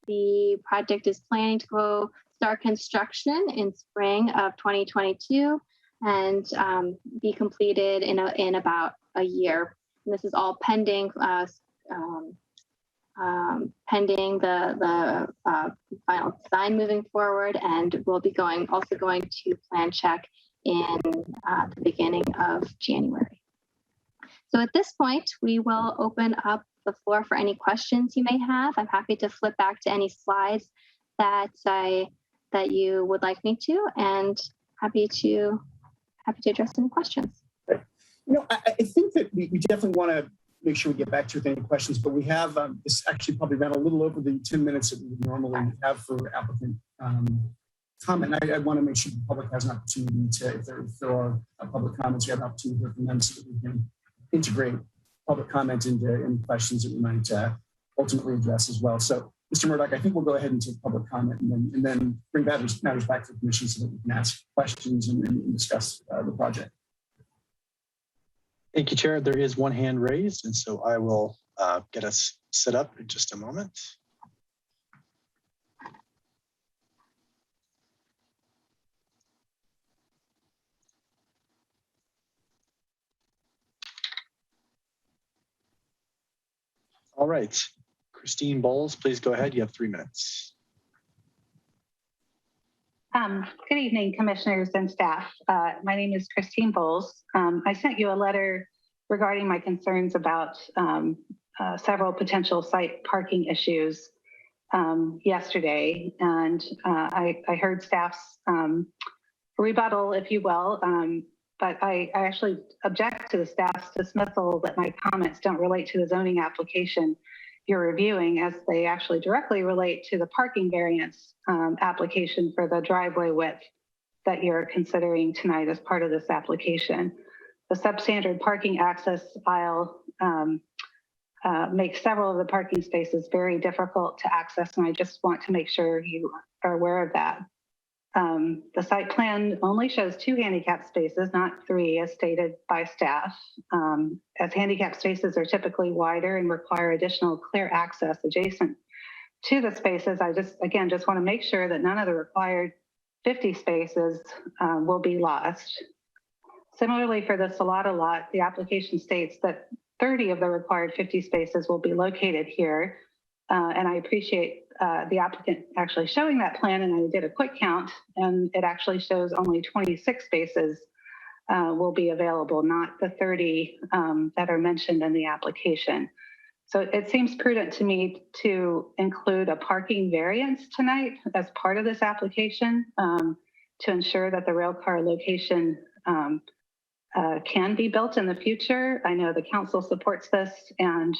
the project is planning to start construction in spring of 2022 and be completed in about a year. And this is all pending pending the final design moving forward, and we'll be also going to plan check in the beginning of January. So at this point, we will open up the floor for any questions you may have. I'm happy to flip back to any slides that you would like me to, and happy to address any questions. I think that we definitely want to make sure we get back to you with any questions, but we have this actually probably ran a little over the 10 minutes that we would normally have for applicant comment, I want to make sure the public has an opportunity to, if there are public comments, you have an opportunity to hear from them so that we can integrate public comment into any questions that we might ultimately address as well. So, Mr. Murdoch, I think we'll go ahead and take public comment and then bring matters back to the commission so that we can ask questions and discuss the project. Thank you, Chair. There is one hand raised, and so I will get us set up in just a moment. All right, Christine Bowles, please go ahead. You have 3 minutes. Good evening, commissioners and staff. My name is Christine Bowles. I sent you a letter regarding my concerns about several potential site parking issues yesterday, and I heard staff's rebuttal, if you will, but I actually object to the staff's dismissal that my comments don't relate to the zoning application you're reviewing, as they actually directly relate to the parking variance application for the driveway width that you're considering tonight as part of this application. The substandard parking access aisle makes several of the parking spaces very difficult to access, and I just want to make sure you are aware of that. The site plan only shows 2 handicap spaces, not 3, as stated by staff. As handicap spaces are typically wider and require additional clear access adjacent to the spaces, I just want to make sure that none of the required 50 spaces will be lost. Similarly, for the Salata lot, the application states that 30 of the required 50 spaces will be located here. And I appreciate the applicant actually showing that plan, and I did a quick count, and it actually shows only 26 spaces will be available, not the 30 that are mentioned in the application. So it seems prudent to me to include a parking variance tonight as part of this application to ensure that the rail car location can be built in the future. I know the council supports this and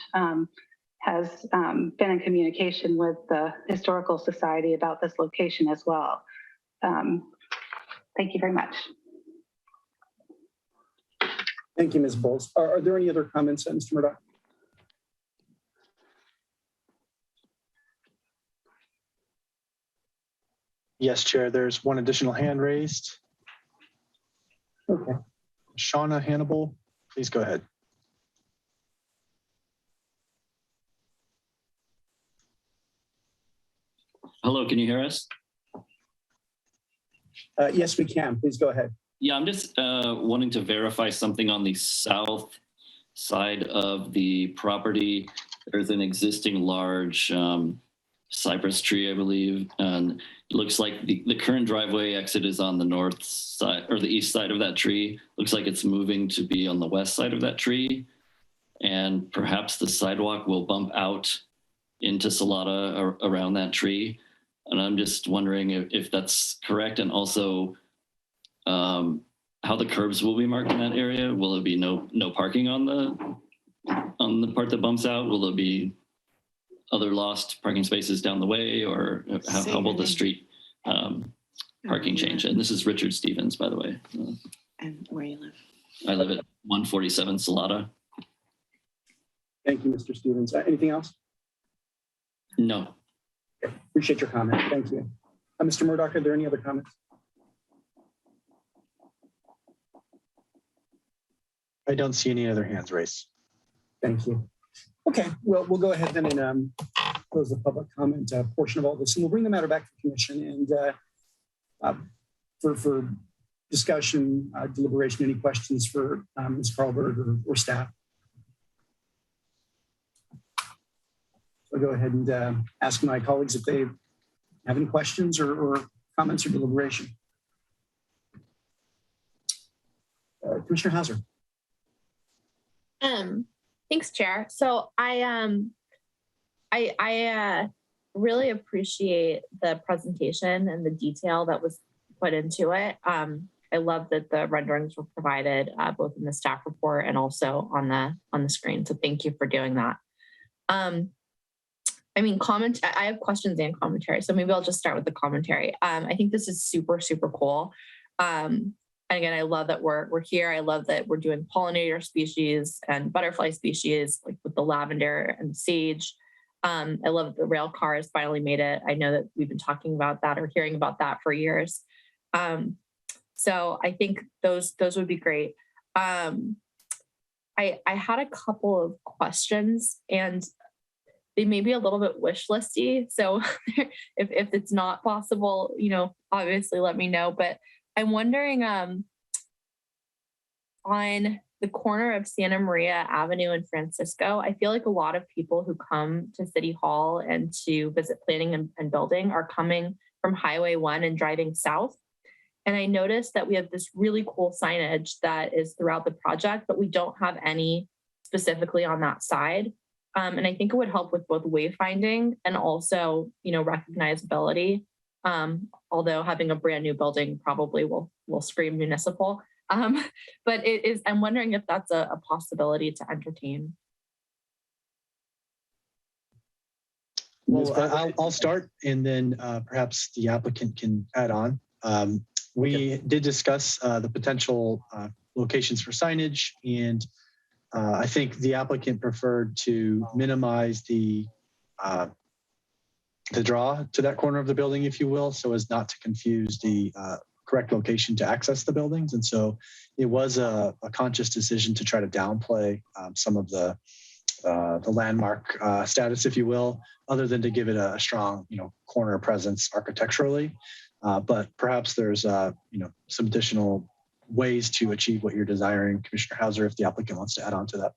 has been in communication with the Historical Society about this location as well. Thank you very much. Thank you, Ms. Bowles. Are there any other comments, Mr. Murdoch? Yes, Chair, there's one additional hand raised. Okay. Shauna Hannibal, please go ahead. Hello, can you hear us? Yes, we can. Please go ahead. Yeah, I'm just wanting to verify something on the south side of the property. There's an existing large cypress tree, I believe, and it looks like the current driveway exit is on the north side or the east side of that tree. Looks like it's moving to be on the west side of that tree, and perhaps the sidewalk will bump out into Salata around that tree. And I'm just wondering if that's correct, and also how the curbs will be marked in that area. Will there be no parking on the part that bumps out? Will there be other lost parking spaces down the way, or how will the street parking change? And this is Richard Stevens, by the way. And where you live? I live at 147 Salata. Thank you, Mr. Stevens. Anything else? No. Okay. Appreciate your comment. Thank you. Mr. Murdoch, are there any other comments? I don't see any other hands raised. Thank you. Okay, well, we'll go ahead then and close the public comment portion of all this, and we'll bring the matter back to the commission and for discussion, deliberation, any questions for Ms. Carlberg or staff. So I'll go ahead and ask my colleagues if they have any questions or comments or deliberation. Commissioner Hauser. Thanks, Chair. So I really appreciate the presentation and the detail that was put into it. I love that the renderings were provided both in the staff report and also on the screen. So thank you for doing that. I mean, I have questions and commentary, so maybe I'll just start with the commentary. I think this is super, super cool. And again, I love that we're here. I love that we're doing pollinator species and butterfly species, like with the lavender and sage. I love that the rail car has finally made it. I know that we've been talking about that or hearing about that for years. So I think those would be great. I had a couple of questions, and they may be a little bit wish listy. So if it's not possible, obviously let me know. But I'm wondering on the corner of Santa Maria Avenue and Francisco, I feel like a lot of people who come to City Hall and to visit planning and building are coming from Highway 1 and driving south. And I noticed that we have this really cool signage that is throughout the project, but we don't have any specifically on that side. And I think it would help with both wayfinding and also, recognizability. Although having a brand new building probably will scream municipal. But I'm wondering if that's a possibility to entertain. Well, I'll start, and then perhaps the applicant can add on. We did discuss the potential locations for signage, and I think the applicant preferred to minimize the draw to that corner of the building, if you will, so as not to confuse the correct location to access the buildings. And so it was a conscious decision to try to downplay some of the landmark status, if you will, other than to give it a strong, corner presence architecturally. But perhaps there's, some additional ways to achieve what you're desiring, Commissioner Hauser, if the applicant wants to add on to that.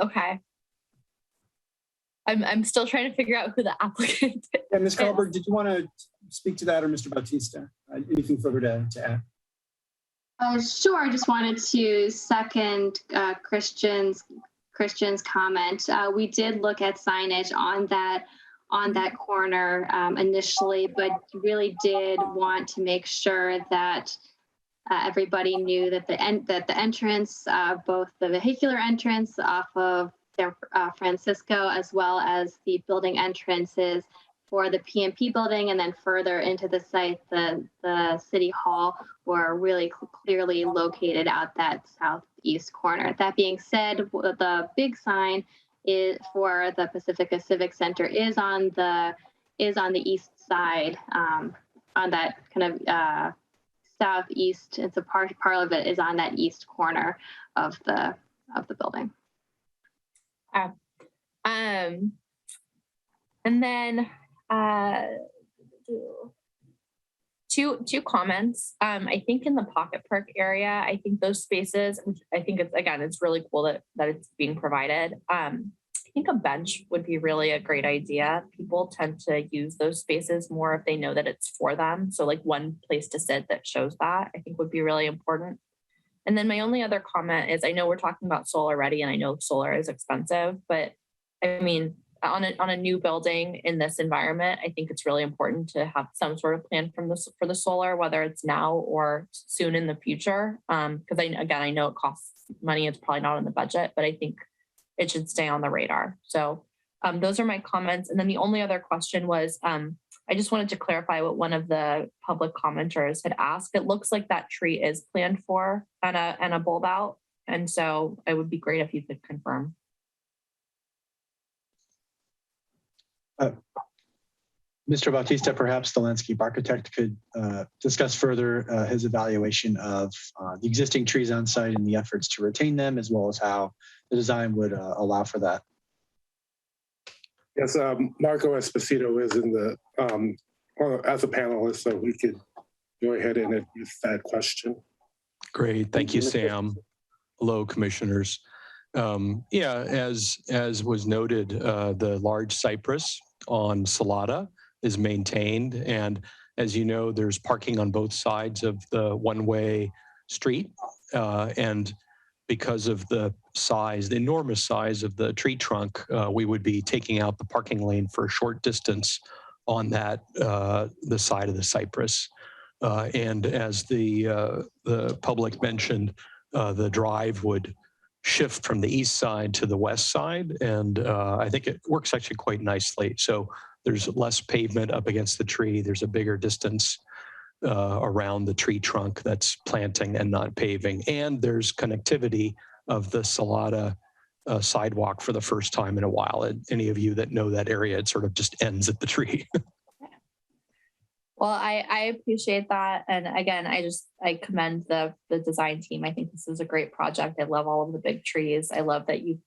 Okay. I'm still trying to figure out who the applicant is. Yeah, Ms. Karlberg, did you want to speak to that, or Mr. Bautista? Anything further to add? Sure. I just wanted to second Christian's comment. We did look at signage on that corner initially, but really did want to make sure that everybody knew that the entrance, both the vehicular entrance off of San Francisco, as well as the building entrances for the PMP building, and then further into the site, the City Hall, were really clearly located at that southeast corner. That being said, the big sign is for the Pacifica Civic Center is on the east side, on that kind of southeast. It's a part of it is on that east corner of the building. And then two comments. I think in the Pocket Park area, I think those spaces, I think it's really cool that it's being provided. I think a bench would be really a great idea. People tend to use those spaces more if they know that it's for them. So like one place to sit that shows that, I think would be really important. And then my only other comment is, I know we're talking about solar already, and I know solar is expensive, but I mean, on a new building in this environment, I think it's really important to have some sort of plan for the solar, whether it's now or soon in the future. Because I know it costs money. It's probably not in the budget, but I think it should stay on the radar. So those are my comments. And then the only other question was, I just wanted to clarify what one of the public commenters had asked. It looks like that tree is planned for and a bulb out. And so it would be great if you could confirm. Mr. Bautista, perhaps the landscape architect could discuss further his evaluation of the existing trees on site and the efforts to retain them, as well as how the design would allow for that. Yes, Marco Esposito is in the as a panelist, so we could go ahead and address that question. Great, thank you, Sam. Hello, commissioners. As was noted, the large cypress on Salada is maintained, and as you know, there's parking on both sides of the one-way street, and because of the enormous size of the tree trunk, we would be taking out the parking lane for a short distance on that the side of the cypress. And as the public mentioned, the drive would shift from the east side to the west side. And I think it works actually quite nicely. So there's less pavement up against the tree. There's a bigger distance around the tree trunk that's planting and not paving. And there's connectivity of the Salada sidewalk for the first time in a while. And any of you that know that area, it sort of just ends at the tree. Well, I appreciate that. And again, I commend the design team. I think this is a great project. I love all of the big trees. I love that you've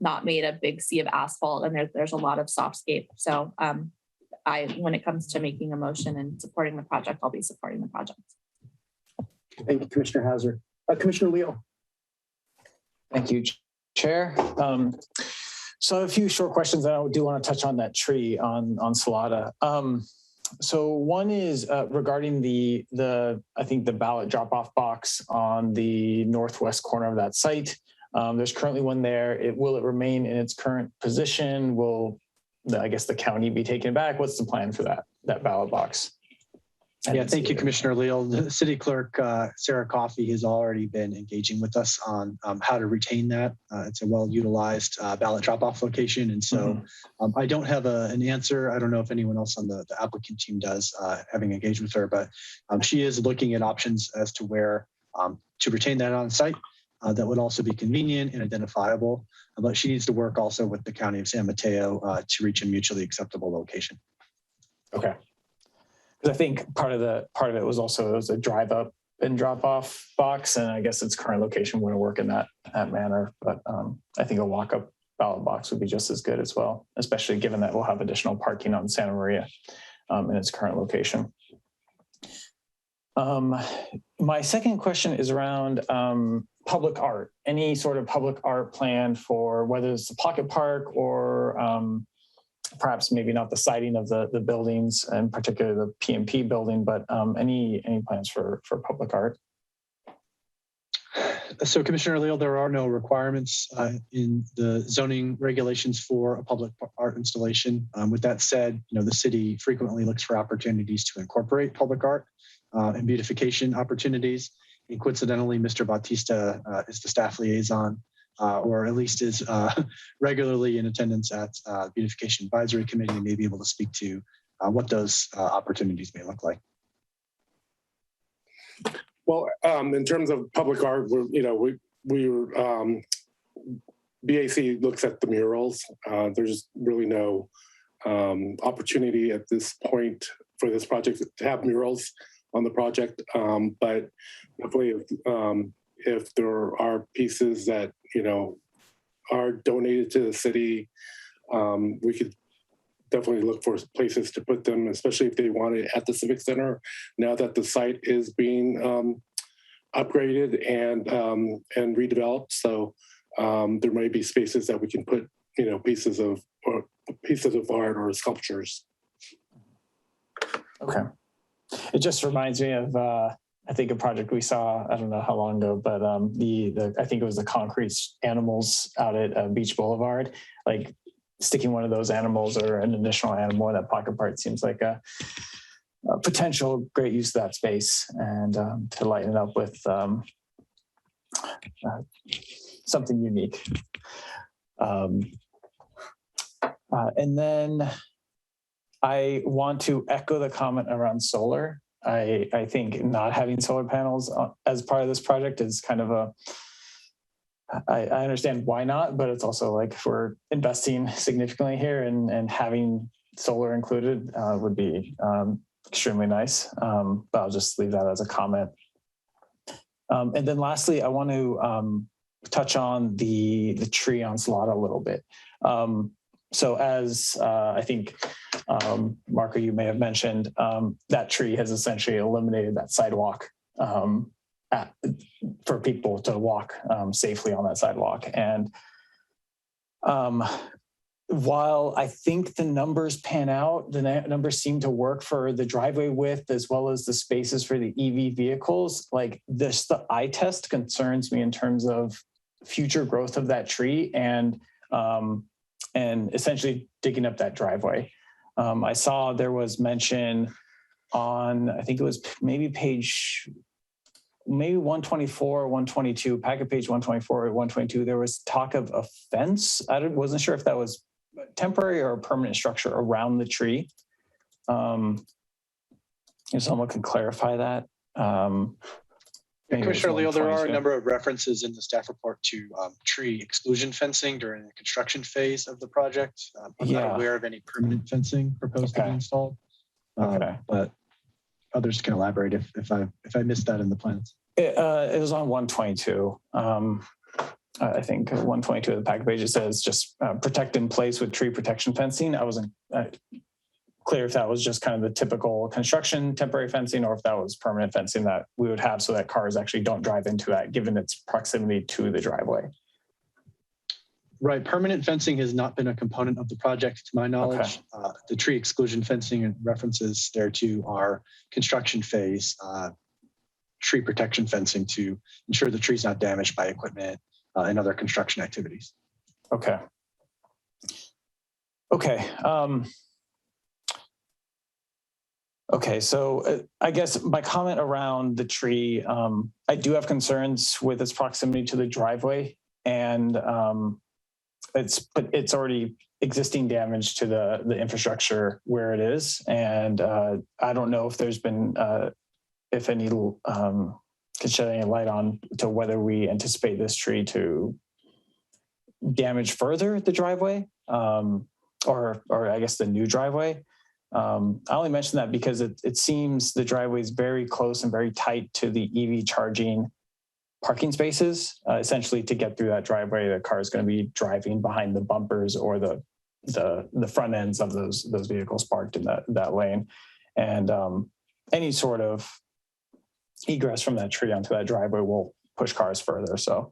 not made a big sea of asphalt and there's a lot of softscape. So when it comes to making a motion and supporting the project, I'll be supporting the project. Thank you, Commissioner Hauser. Commissioner Leal. Thank you, Chair. So a few short questions that I do want to touch on that tree on Salada. So one is regarding I think the ballot drop-off box on the northwest corner of that site. There's currently one there. Will it remain in its current position? Will I guess the county be taken back? What's the plan for that ballot box? Yeah, thank you, Commissioner Leal. The City Clerk, Sarah Coffey, has already been engaging with us on how to retain that. It's a well-utilized ballot drop-off location. And so I don't have an answer. I don't know if anyone else on the applicant team does, having engaged with her, but she is looking at options as to where to retain that on site. That would also be convenient and identifiable, but she needs to work also with the County of San Mateo to reach a mutually acceptable location. Okay. Because I think part of it was a drive up and drop off box, and I guess its current location wouldn't work in that manner. But I think a walk up ballot box would be just as good as well, especially given that we'll have additional parking on Santa Maria in its current location. My second question is around public art. Any sort of public art plan for whether it's the pocket park or perhaps maybe not the siding of the buildings, in particular the PMP building, but any plans for public art? So, Commissioner Leal, there are no requirements in the zoning regulations for a public art installation. With that said, the city frequently looks for opportunities to incorporate public art and beautification opportunities. And coincidentally, Mr. Bautista is the staff liaison, or at least is regularly in attendance at Beautification Advisory Committee, and may be able to speak to what those opportunities may look like. Well, in terms of public art, BAC looks at the murals. There's really no opportunity at this point for this project to have murals on the project, but definitely if there are pieces that are donated to the city, we could definitely look for places to put them, especially if they want it at the Civic Center. Now that the site is being upgraded and redeveloped, so there may be spaces that we can put pieces of art or sculptures. Okay, it just reminds me of I think a project we saw, I don't know how long ago, but I think it was the concrete animals out at Beach Boulevard, like sticking one of those animals or an additional animal in that pocket park seems like a potential great use of that space, and to lighten it up with something unique. And then I want to echo the comment around solar. I think not having solar panels as part of this project is kind of I understand why not, but it's also like if we're investing significantly here and having solar included would be extremely nice. But I'll just leave that as a comment. And then lastly, I want to touch on the tree on Salada a little bit. So as I think, Marco, you may have mentioned, that tree has essentially eliminated that sidewalk for people to walk safely on that sidewalk. And while I think the numbers pan out, the numbers seem to work for the driveway width as well as the spaces for the EV vehicles, like the eye test concerns me in terms of future growth of that tree and essentially digging up that driveway. I saw there was mention on, I think it was maybe page maybe 124, 122, packet page 124 or 122, there was talk of a fence. I wasn't sure if that was temporary or a permanent structure around the tree. If someone can clarify that. Commissioner Leal, there are a number of references in the staff report to tree exclusion fencing during the construction phase of the project. I'm not aware of any permanent fencing proposed to be installed, but others can elaborate if I missed that in the plans. It was on 122. I think 122 of the packet page, it says just protect in place with tree protection fencing. I wasn't clear if that was just kind of the typical construction temporary fencing or if that was permanent fencing that we would have so that cars actually don't drive into that given its proximity to the driveway. Right. Permanent fencing has not been a component of the project to my knowledge. The tree exclusion fencing and references there to are construction phase tree protection fencing to ensure the tree's not damaged by equipment and other construction activities. Okay. Okay, so I guess my comment around the tree, I do have concerns with its proximity to the driveway, and it's already existing damage to the infrastructure where it is, and I don't know if there's been, if any, can shed any light on to whether we anticipate this tree to damage further the driveway, or I guess the new driveway. I only mention that because it seems the driveway is very close and very tight to the EV charging parking spaces. Essentially, to get through that driveway, the car is going to be driving behind the bumpers or the front ends of those vehicles parked in that lane, and any sort of egress from that tree onto that driveway will push cars further. So,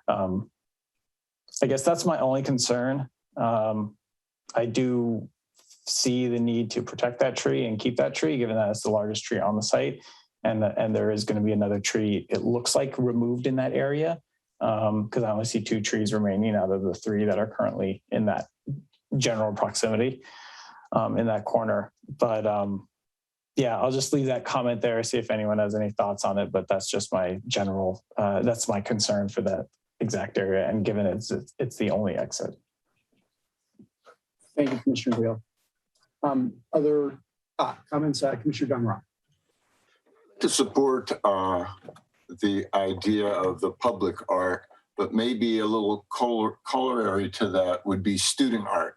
I guess that's my only concern. I do see the need to protect that tree and keep that tree, given that it's the largest tree on the site, and there is going to be another tree, it looks like, removed in that area, because I only see 2 trees remaining out of the 3 that are currently in that general proximity in that corner. But yeah, I'll just leave that comment there, see if anyone has any thoughts on it, but that's just my general, that's my concern for that exact area, and given it's the only exit. Thank you, Commissioner Leal. Other comments, Commissioner Dunrock? To support the idea of the public art, but maybe a little corollary to that would be student art,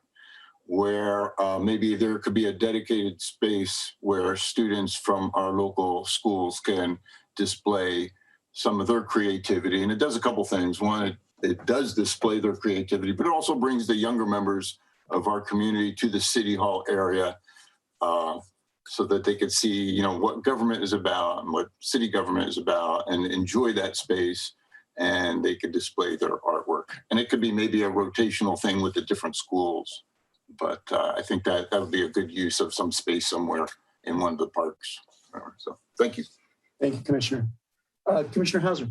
where maybe there could be a dedicated space where students from our local schools can display some of their creativity. And it does a couple things. One, it does display their creativity, but it also brings the younger members of our community to the City Hall area so that they could see, what government is about and what city government is about, and enjoy that space, and they could display their artwork. And it could be maybe a rotational thing with the different schools, but I think that would be a good use of some space somewhere in one of the parks. So thank you. Thank you, Commissioner. Commissioner Hauser.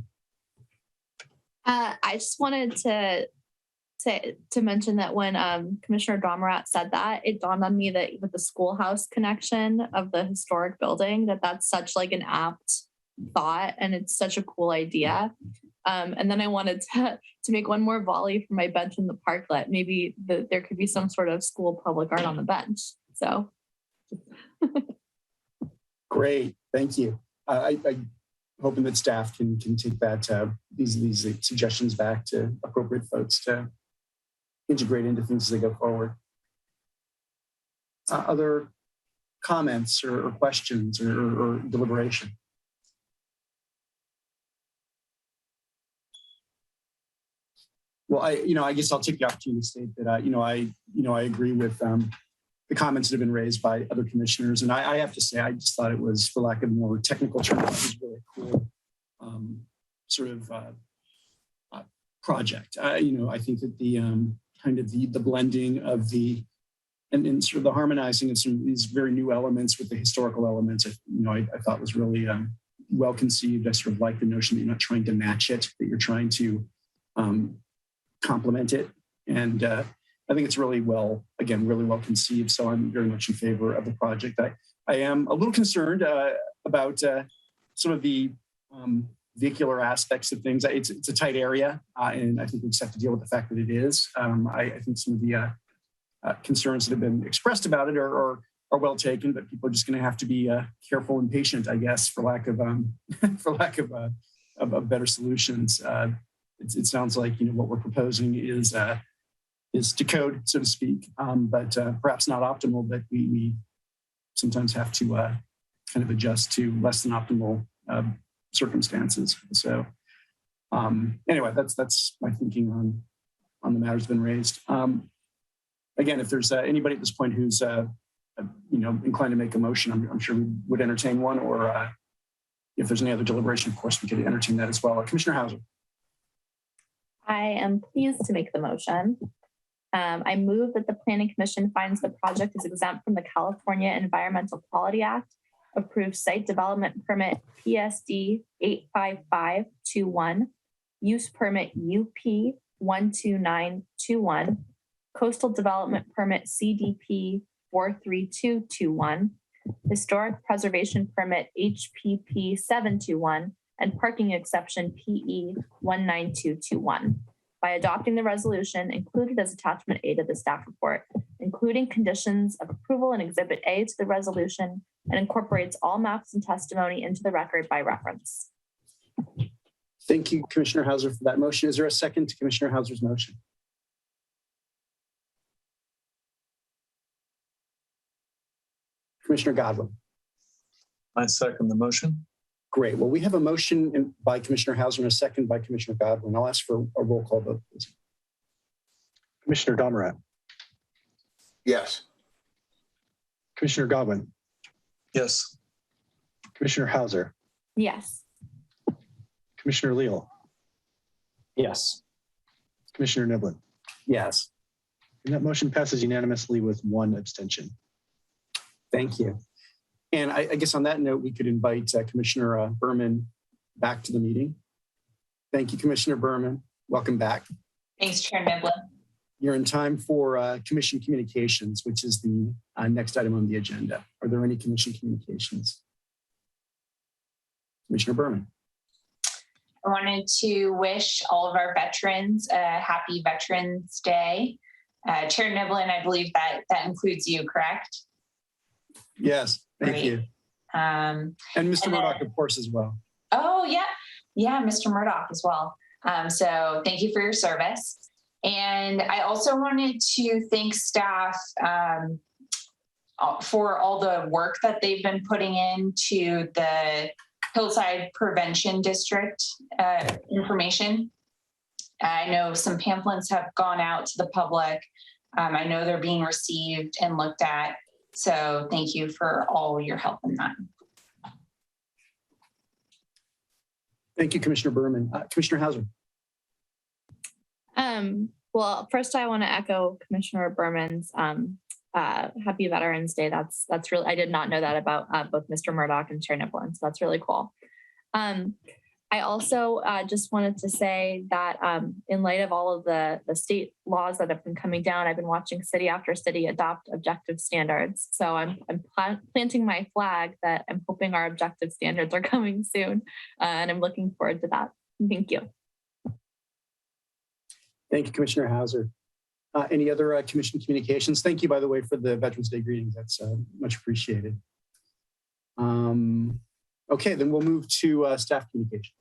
I just wanted to mention that when Commissioner Domerat said that, it dawned on me that with the schoolhouse connection of the historic building, that's such like an apt thought, and it's such a cool idea. And then I wanted to make one more volley for my bench in the parklet. Maybe there could be some sort of school public art on the bench. So great, thank you. I'm hoping that staff can take that these suggestions back to appropriate folks to integrate into things as they go forward. Other comments or questions or deliberation? Well, I guess I'll take the opportunity to state that I agree with the comments that have been raised by other commissioners, and I have to say I just thought it was, for lack of a more technical term, it was really cool sort of project. I think that the kind of the blending of and sort of the harmonizing of some of these very new elements with the historical elements, I thought was really well conceived. I sort of like the notion that you're not trying to match it, that you're trying to complement it. And I think it's really well conceived. So I'm very much in favor of the project. I am a little concerned about some of the vehicular aspects of things. It's a tight area, and I think we just have to deal with the fact that it is. I think some of the concerns that have been expressed about it are well taken, but people are just going to have to be careful and patient, I guess, for lack of better solutions. It sounds like what we're proposing is to code, so to speak, but perhaps not optimal. But we sometimes have to kind of adjust to less than optimal circumstances. So anyway, that's my thinking on the matters been raised. Again, if there's anybody at this point who's inclined to make a motion, I'm sure we would entertain one, or if there's any other deliberation, of course, we could entertain that as well. Commissioner Hauser. I am pleased to make the motion. I move that the Planning Commission finds the project is exempt from the California Environmental Quality Act, approves site development permit PSD 85521, use permit UP 12921, coastal development permit CDP 43221, historic preservation permit HPP 721, and parking exception PE 19221. By adopting the resolution included as attachment A to the staff report, including conditions of approval in Exhibit A to the resolution, and incorporates all maps and testimony into the record by reference. Thank you, Commissioner Hauser, for that motion. Is there a second to Commissioner Hauser's motion? Commissioner Godwin. I second the motion. Great. Well, we have a motion by Commissioner Hauser and a second by Commissioner Godwin. I'll ask for a roll call vote, please. Commissioner Donrat. Yes. Commissioner Godwin. Yes. Commissioner Hauser. Yes. Commissioner Leal. Yes. Commissioner Niblin. Yes. And that motion passes unanimously with one abstention. Thank you. And I guess on that note, we could invite Commissioner Berman back to the meeting. Thank you, Commissioner Berman. Welcome back. Thanks, Chair Niblin. You're in time for Commission communications, which is the next item on the agenda. Are there any Commission communications? Commissioner Berman. I wanted to wish all of our veterans a happy Veterans Day. Chair Niblin, I believe that includes you, correct? Yes, thank you. And Mr. Murdoch, of course, as well. Oh, yeah. Yeah, Mr. Murdoch as well. So thank you for your service. And I also wanted to thank staff for all the work that they've been putting into the Hillside Prevention District information. I know some pamphlets have gone out to the public. I know they're being received and looked at. So thank you for all your help in that. Thank you, Commissioner Berman. Commissioner Hauser. Well, first I want to echo Commissioner Berman's Happy Veterans Day. That's really, I did not know that about both Mr. Murdoch and Chair Niblin, so that's really cool. I also just wanted to say that in light of all of the state laws that have been coming down, I've been watching city after city adopt objective standards. So I'm planting my flag that I'm hoping our objective standards are coming soon. And I'm looking forward to that. Thank you. Thank you, Commissioner Hauser. Any other Commission communications? Thank you, by the way, for the Veterans Day greetings. That's much appreciated. Okay, then we'll move to staff communications.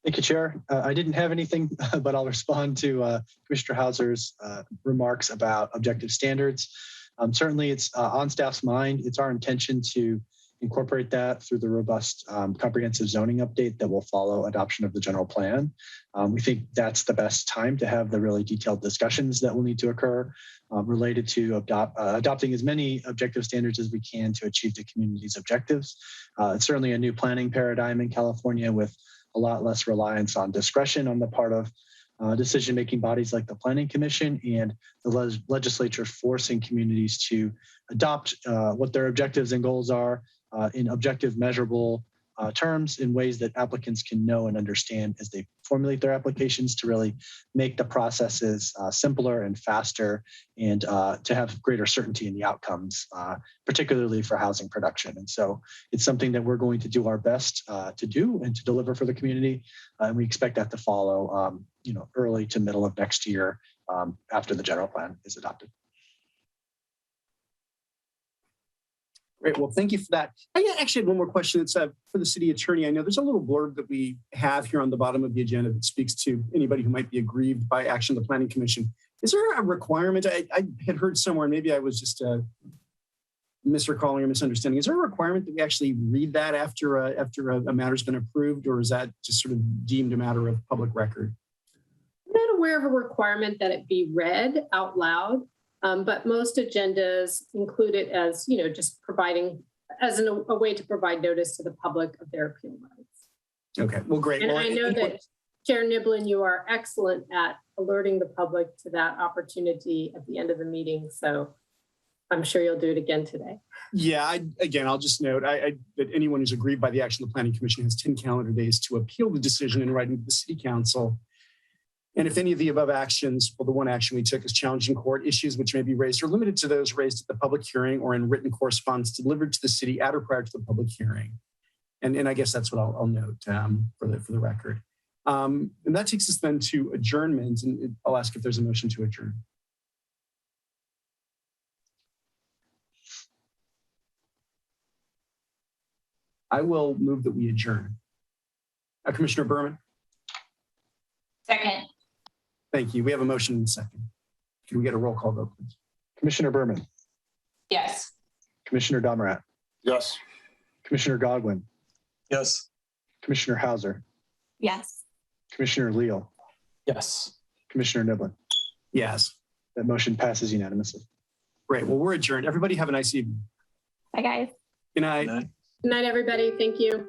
Thank you, Chair. I didn't have anything, but I'll respond to Commissioner Hauser's remarks about objective standards. Certainly, it's on staff's mind. It's our intention to incorporate that through the robust comprehensive zoning update that will follow adoption of the general plan. We think that's the best time to have the really detailed discussions that will need to occur related to adopting as many objective standards as we can to achieve the community's objectives. It's certainly a new planning paradigm in California with a lot less reliance on discretion on the part of decision-making bodies like the Planning Commission, and the legislature forcing communities to adopt what their objectives and goals are in objective, measurable, terms in ways that applicants can know and understand as they formulate their applications to really make the processes simpler and faster and to have greater certainty in the outcomes, particularly for housing production. And so it's something that we're going to do our best to do and to deliver for the community. And we expect that to follow early to middle of next year after the general plan is adopted. Great. Well, thank you for that. I actually had one more question. It's for the city attorney. I know there's a little blurb that we have here on the bottom of the agenda that speaks to anybody who might be aggrieved by action of the Planning Commission. Is there a requirement? I had heard somewhere, and maybe I was just misrecalling or misunderstanding. Is there a requirement that we actually read that after a matter's been approved, or is that just sort of deemed a matter of public record? I'm not aware of a requirement that it be read out loud. But most agendas include it as, just providing as a way to provide notice to the public of their appeal rights. Okay, well, great. And well, I know that Chair Niblin, you are excellent at alerting the public to that opportunity at the end of the meeting. So I'm sure you'll do it again today. Yeah, I'll just note that anyone who's aggrieved by the action of the Planning Commission has 10 calendar days to appeal the decision in writing to the City Council. And if any of the above actions, well, the one action we took is challenging court issues which may be raised or limited to those raised at the public hearing or in written correspondence delivered to the city at or prior to the public hearing. And I guess that's what I'll note for the record. And that takes us then to adjournment. And I'll ask if there's a motion to adjourn. I will move that we adjourn. Commissioner Berman? Second. Thank you. We have a motion in a second. Can we get a roll call vote, please? Commissioner Berman. Yes. Commissioner Domerat. Yes. Commissioner Godwin. Yes. Commissioner Hauser. Yes. Commissioner Leal. Yes. Commissioner Niblin. Yes. That motion passes unanimously. Great. Well, we're adjourned. Everybody have a nice evening. Bye, guys. Good night. Good night. Good night, everybody. Thank you.